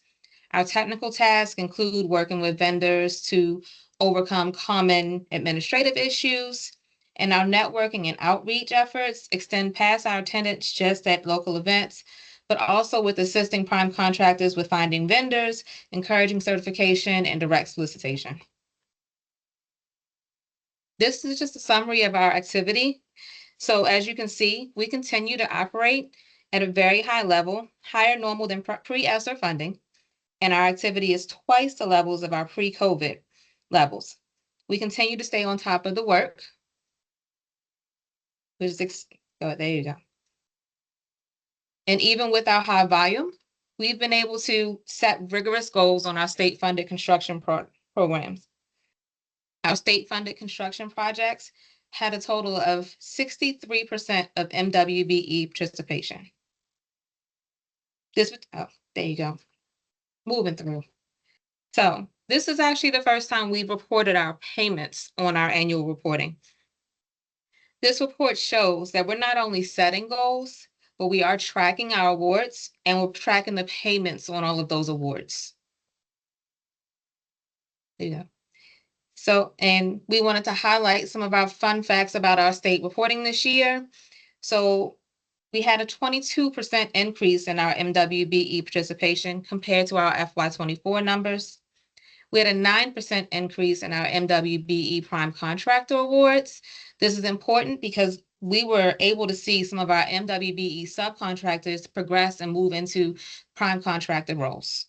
Our technical tasks include working with vendors to overcome common administrative issues, and our networking and outreach efforts extend past our attendance just at local events, but also with assisting prime contractors with finding vendors, encouraging certification, and direct solicitation. This is just a summary of our activity. So as you can see, we continue to operate at a very high level, higher normal than pre-ESSER funding, and our activity is twice the levels of our pre-COVID levels. We continue to stay on top of the work, which is, oh, there you go. And even with our high volume, we've been able to set rigorous goals on our state-funded construction programs. Our state-funded construction projects had a total of 63% of MWBE participation. Oh, there you go. Moving through. So this is actually the first time we've reported our payments on our annual reporting. This report shows that we're not only setting goals, but we are tracking our awards and we're tracking the payments on all of those awards. There you go. So, and we wanted to highlight some of our fun facts about our state reporting this year. So we had a 22% increase in our MWBE participation compared to our FY24 numbers. We had a 9% increase in our MWBE prime contractor awards. This is important because we were able to see some of our MWBE subcontractors progress and move into prime contractor roles.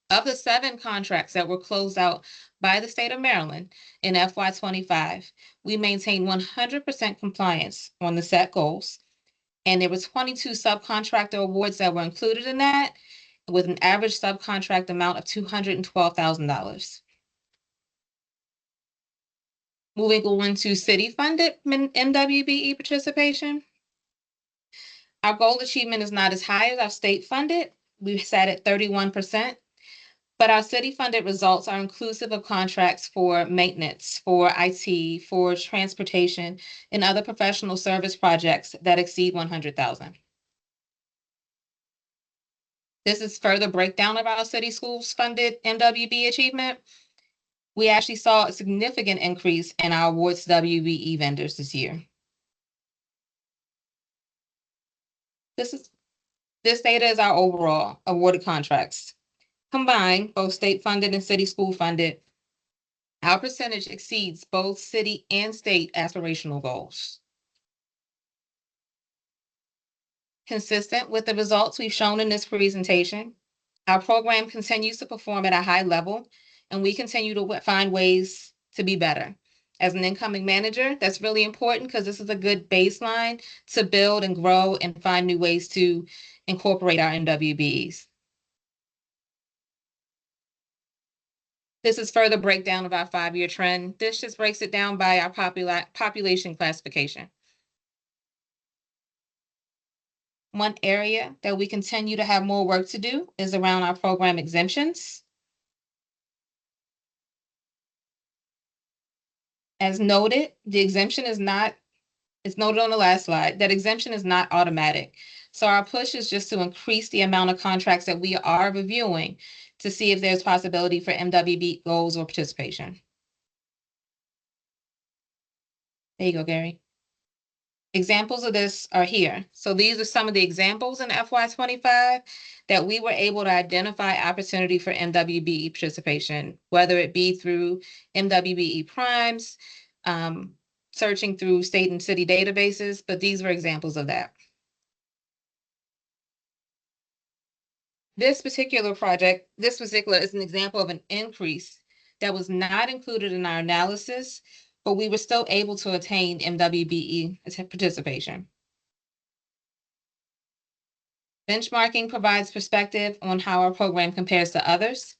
Of the 7 contracts that were closed out by the state of Maryland in FY25, we maintained 100% compliance on the set goals. And there were 22 subcontractor awards that were included in that, with an average subcontract amount of $212,000. Moving on to city-funded MWBE participation. Our goal achievement is not as high as our state-funded. We've sat at 31%, but our city-funded results are inclusive of contracts for maintenance, for IT, for transportation, and other professional service projects that exceed $100,000. This is further breakdown of our city schools funded MWBE achievement. We actually saw a significant increase in our awards to WBE vendors this year. This data is our overall awarded contracts. Combined, both state funded and city school funded, our percentage exceeds both city and state aspirational goals. Consistent with the results we've shown in this presentation, our program continues to perform at a high level, and we continue to find ways to be better. as an incoming manager. That's really important because this is a good baseline to build and grow and find new ways to incorporate our MWBs. This is further breakdown of our 5-year trend. This just breaks it down by our population classification. One area that we continue to have more work to do is around our program exemptions. As noted, the exemption is not, it's noted on the last slide, that exemption is not automatic. So our push is just to increase the amount of contracts that we are reviewing to see if there's possibility for MWB goals or participation. There you go, Gary. Examples of this are here. So these are some of the examples in FY25 that we were able to identify opportunity for MWBE participation, whether it be through MWBE primes, searching through state and city databases, but these were examples of that. This particular project, this particular is an example of an increase that was not included in our analysis, but we were still able to attain MWBE participation. Benchmarking provides perspective on how our program compares to others.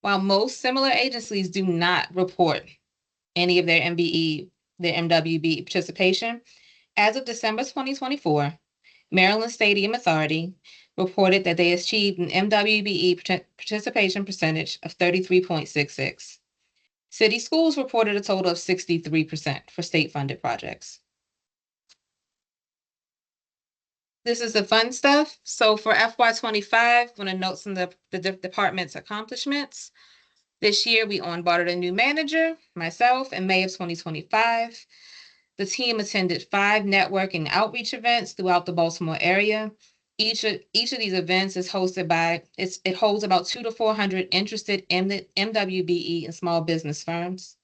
While most similar agencies do not report any of their MWBE participation, as of December 2024, Maryland Stadium Authority reported that they achieved an MWBE participation percentage of 33.66. City schools reported a total of 63% for state-funded projects. This is the fun stuff. So for FY25, I want to note some of the department's accomplishments. This year, we onboarded a new manager, myself, in May of 2025. The team attended 5 network and outreach events throughout the Baltimore area. Each of these events is hosted by, it holds about 200 to 400 interested in the MWBE and small business firms.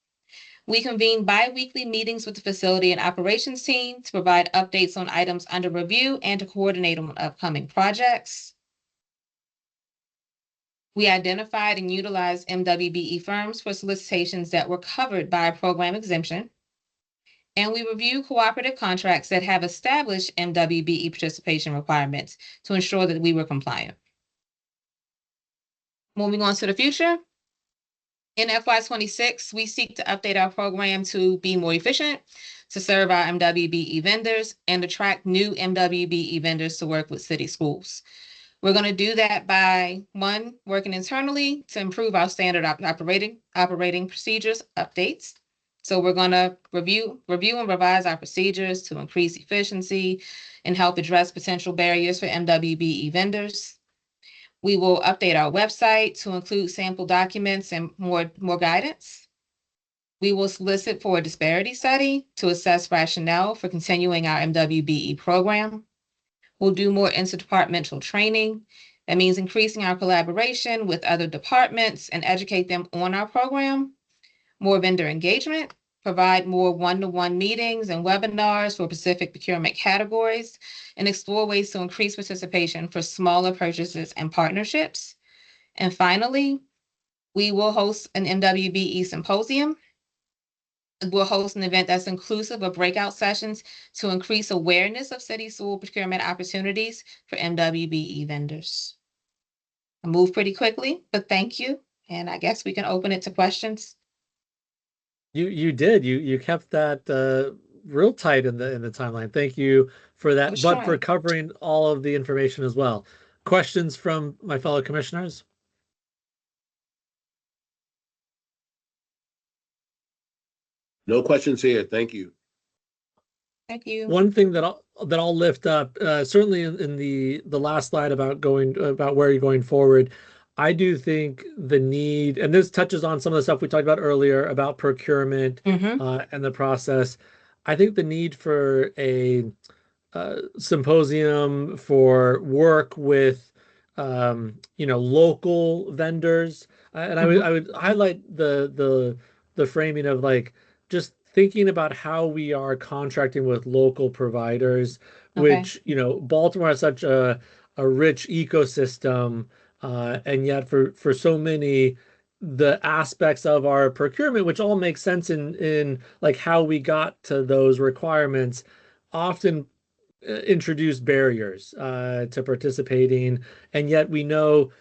We convene bi-weekly meetings with the facility and operations team to provide updates on items under review and to coordinate on upcoming projects. We identified and utilized MWBE firms for solicitations that were covered by a program exemption. And we review cooperative contracts that have established MWBE participation requirements to ensure that we were compliant. Moving on to the future. In FY26, we seek to update our program to be more efficient, to serve our MWBE vendors, and attract new MWBE vendors to work with city schools. We're going to do that by, 1, working internally to improve our standard operating procedures updates. So we're going to review and revise our procedures to increase efficiency and help address potential barriers for MWBE vendors. We will update our website to include sample documents and more guidance. We will solicit for a disparity study to assess rationale for continuing our MWBE program. We'll do more interdepartmental training. That means increasing our collaboration with other departments and educate them on our program. More vendor engagement, provide more one-to-one meetings and webinars for specific procurement categories, and explore ways to increase participation for smaller purchases and partnerships. And finally, we will host an MWBE symposium. We'll host an event that's inclusive of breakout sessions to increase awareness of city school procurement opportunities for MWBE vendors. I moved pretty quickly, but thank you. And I guess we can open it to questions. You did. You kept that real tight in the timeline. Thank you for that, but for covering all of the information as well. Questions from my fellow commissioners? No questions here. Thank you. Thank you. One thing that I'll lift up, certainly in the last slide about where you're going forward, I do think the need, and this touches on some of the stuff we talked about earlier about procurement and the process. I think the need for a symposium for work with local vendors, and I would highlight the framing of like just thinking about how we are contracting with local providers, which Baltimore has such a rich ecosystem. And yet for so many, the aspects of our procurement, which all make sense in like how we got to those requirements, often introduce barriers to participating. And yet we know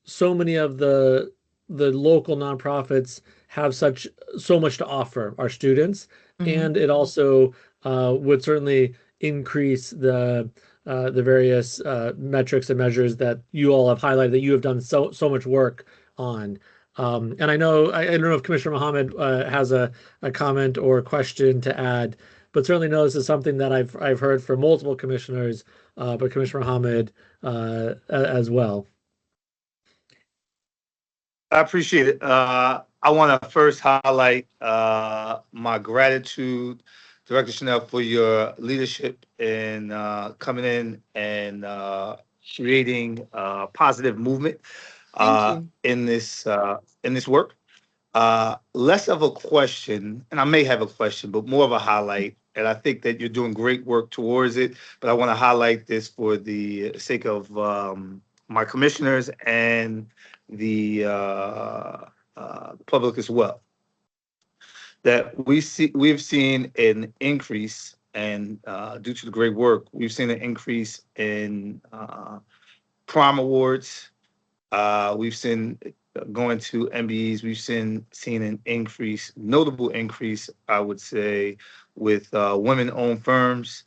so many of the local nonprofits have so much to offer our students, and it also would certainly increase the various metrics and measures that you all have highlighted that you have done so much work on. And I don't know if Commissioner Mohammed has a comment or a question to add, but certainly know this is something that I've heard from multiple commissioners, but Commissioner Mohammed as well. I appreciate it. I want to first highlight my gratitude, Director Chanel, for your leadership in coming in and creating positive movement in this work. Less of a question, and I may have a question, but more of a highlight. And I think that you're doing great work towards it. But I want to highlight this for the sake of my commissioners and the public as well. That we've seen an increase, and due to the great work, we've seen an increase in Prime Awards. We've seen going to MBEs, we've seen an increase, notable increase, I would say, with women-owned firms,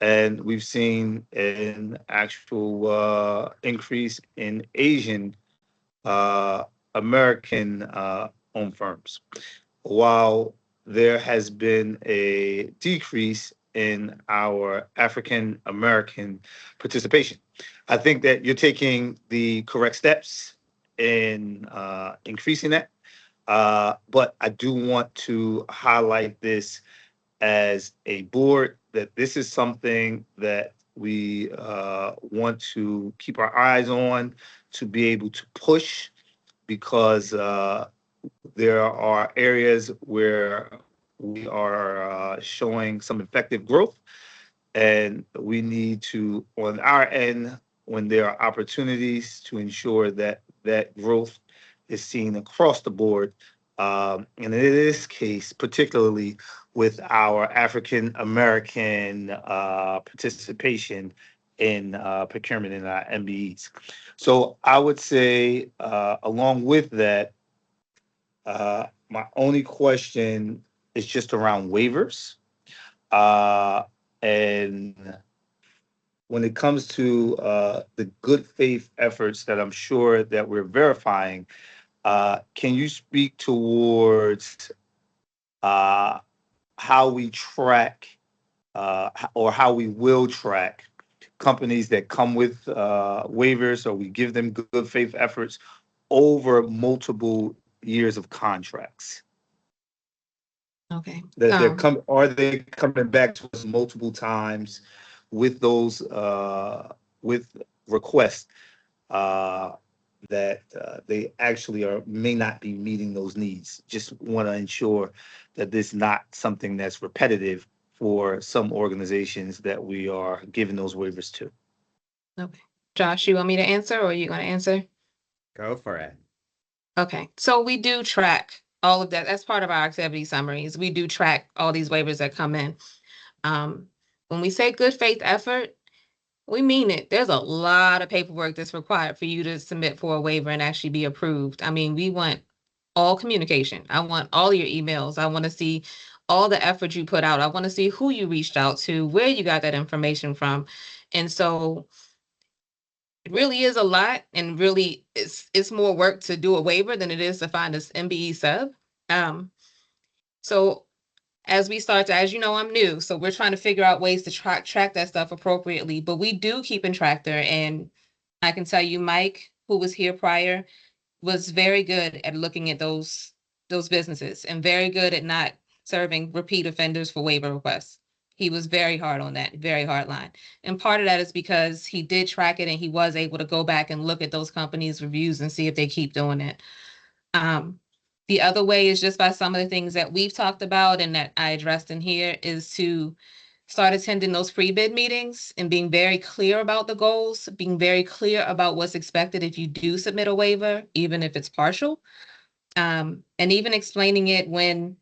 and we've seen an actual increase in Asian American owned firms, while there has been a decrease in our African American participation. I think that you're taking the correct steps in increasing that, but I do want to highlight this as a board, that this is something that we want to keep our eyes on, to be able to push, because there are areas where we are showing some effective growth, and we need to, on our end, when there are opportunities, to ensure that that growth is seen across the board. And in this case, particularly with our African American participation in procurement in our MBEs. So I would say, along with that, my only question is just around waivers. And when it comes to the good faith efforts that I'm sure that we're verifying, can you speak towards how we track or how we will track companies that come with waivers, or we give them good faith efforts over multiple years of contracts? Okay. That are they coming back to us multiple times with those with requests that they actually may not be meeting those needs? Just want to ensure that this is not something that's repetitive for some organizations that we are giving those waivers to. Okay. Josh, you want me to answer, or are you going to answer? Go for it. Okay. So we do track all of that. That's part of our activity summaries. We do track all these waivers that come in. When we say good faith effort, we mean it. There's a lot of paperwork that's required for you to submit for a waiver and actually be approved. I mean, we want all communication. I want all your emails. I want to see all the effort you put out. I want to see who you reached out to, where you got that information from. And so it really is a lot, and really it's more work to do a waiver than it is to find this MBE sub. So as we start to, as you know, I'm new, so we're trying to figure out ways to track that stuff appropriately, but we do keep in track there. And I can tell you, Mike, who was here prior, was very good at looking at those businesses, and very good at not serving repeat offenders for waiver requests. He was very hard on that, very hard line. And part of that is because he did track it, and he was able to go back and look at those companies' reviews and see if they keep doing it. The other way is just by some of the things that we've talked about and that I addressed in here, is to start attending those pre-bid meetings and being very clear about the goals, being very clear about what's expected if you do submit a waiver, even if it's partial. and even explaining it when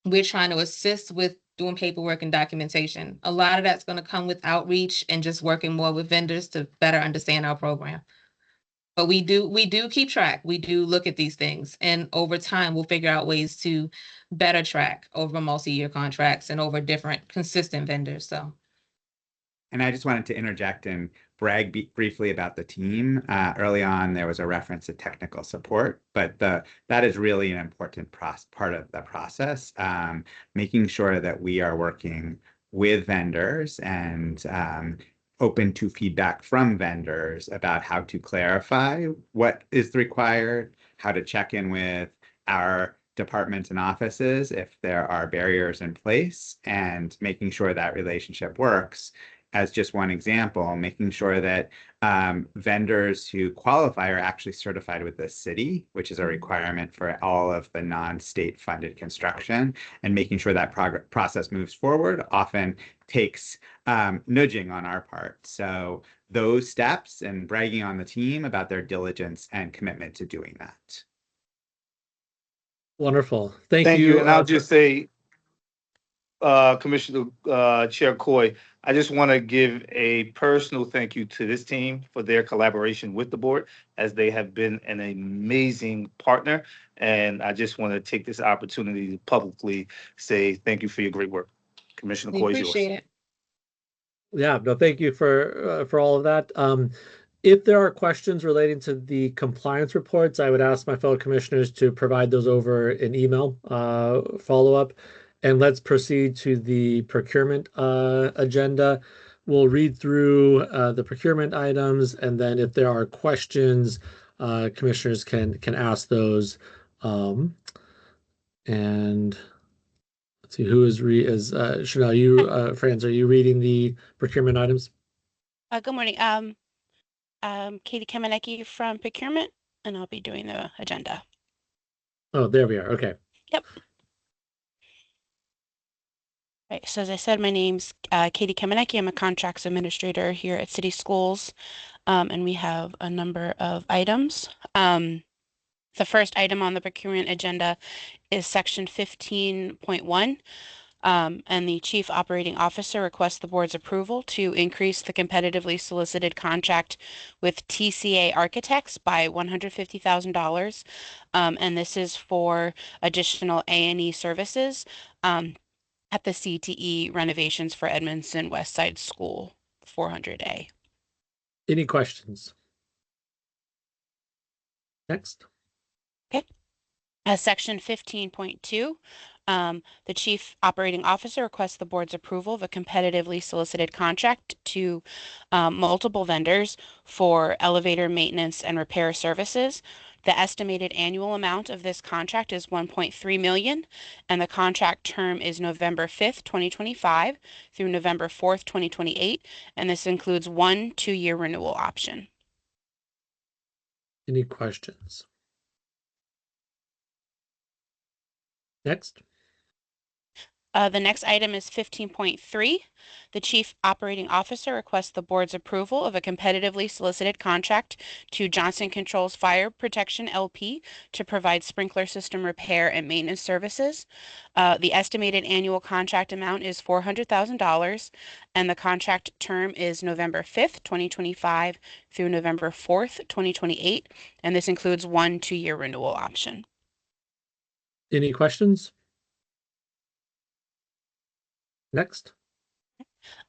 we're trying to assist with doing paperwork and documentation. A lot of that's going to come with outreach and just working more with vendors to better understand our program. But we do keep track. We do look at these things, and over time, we'll figure out ways to better track over multi-year contracts and over different consistent vendors. So. And I just wanted to interject and brag briefly about the team. Early on, there was a reference to technical support, but that is really an important part of the process, making sure that we are working with vendors and open to feedback from vendors about how to clarify what is required, how to check in with our departments and offices if there are barriers in place, and making sure that relationship works. As just one example, making sure that vendors who qualify are actually certified with the city, which is a requirement for all of the non-state funded construction, and making sure that process moves forward often takes nudging on our part. So those steps, and bragging on the team about their diligence and commitment to doing that. Wonderful. Thank Thank you. you. And I'll just say, Commissioner Chair Coy, I just want to give a personal thank you to this team for their collaboration with the board, as they have been an amazing partner. And I just want to take this opportunity to publicly say thank you for your great work. Commissioner We Coy is yours. appreciate it. Yeah, no, thank you for all of that. If there are questions relating to the compliance reports, I would ask my fellow commissioners to provide those over an email follow-up. And let's proceed to the procurement agenda. We'll read through the procurement items, and then if there are questions, commissioners can ask those. And let's see, who is Chanel, you, Franz, are you reading the procurement items? Good morning. Katie Kamenecki from procurement, and I'll be doing the agenda. Oh, there we are. Okay. Yep. Right, so as I said, my name's Katie Kamenecki. I'm a contracts administrator here at City Schools, and we have a number of items. The first item on the procurement agenda is section 15.1, and the Chief Operating Officer requests the board's approval to increase the competitively solicited contract with TCA Architects by $150,000, and this is for additional A&E services. At the CTE renovations for Edmondson West Side School 400A. Any questions? Next. Okay. Section 15.2, the Chief Operating Officer requests the board's approval of a competitively solicited contract to multiple vendors for elevator maintenance and repair services. The estimated annual amount of this contract is $1.3 million, and the contract term is November 5th, 2025 through November 4th, 2028, and this includes 1 2-year renewal option. Any questions? Next. The next item is 15.3. The Chief Operating Officer requests the board's approval of a competitively solicited contract to Johnson Controls Fire Protection LP to provide sprinkler system repair and maintenance services. The estimated annual contract amount is $400,000, and the contract term is November 5th, 2025 through November 4th, 2028, and this includes 1 2-year renewal option. Any questions? Next.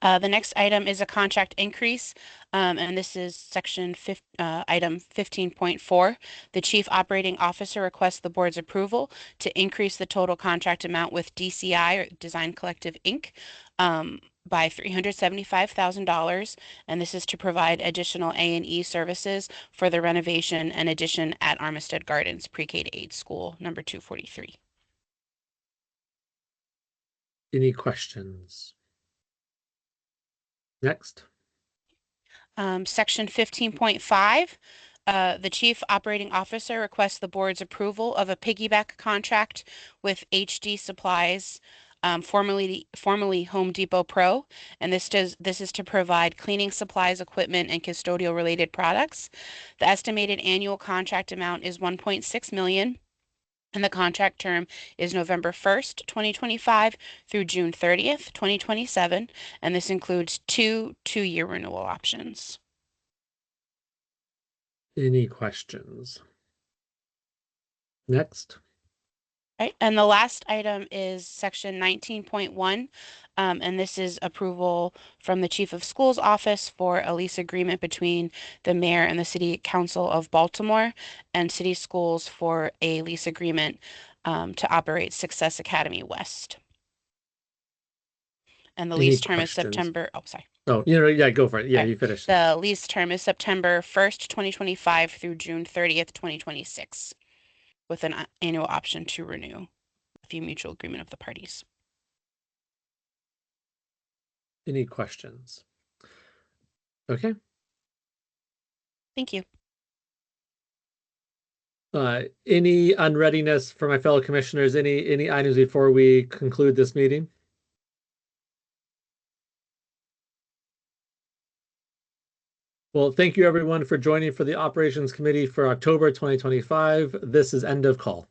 The next item is a contract increase, and this is section item 15.4. The Chief Operating Officer requests the board's approval to increase the total contract amount with DCI, or Design Collective Inc., by $375,000, and this is to provide additional A&E services for the renovation and addition at Armistead Gardens Pre-K to 8 School, number 243. Any questions? Next. Section 15.5, the Chief Operating Officer requests the board's approval of a piggyback contract with HD Supplies, formerly Home Depot Pro, and this is to provide cleaning supplies, equipment, and custodial related products. The estimated annual contract amount is $1.6 million. And the contract term is November 1st, 2025 through June 30th, 2027. And this includes two-year renewal options. Any questions? Next. Right, and the last item is section 19.1, and this is approval from the Chief of Schools Office for a lease agreement between the mayor and the City Council of Baltimore and City Schools for a lease agreement to operate Success Academy West. And the Any lease term is questions? September. Oh, sorry. Oh, yeah, go for it. Yeah, Okay. you finished. The lease term is September 1st, 2025 through June 30th, 2026, with an annual option to renew if you mutual agreement of the parties. Any questions? Okay. Thank you. Any unreadiness for my fellow commissioners? Any items before we conclude this meeting? Well, thank you everyone for joining for the Operations Committee for October 2025. This is end of call.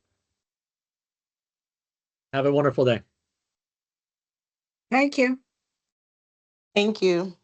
Have a wonderful day. Thank you. Thank you.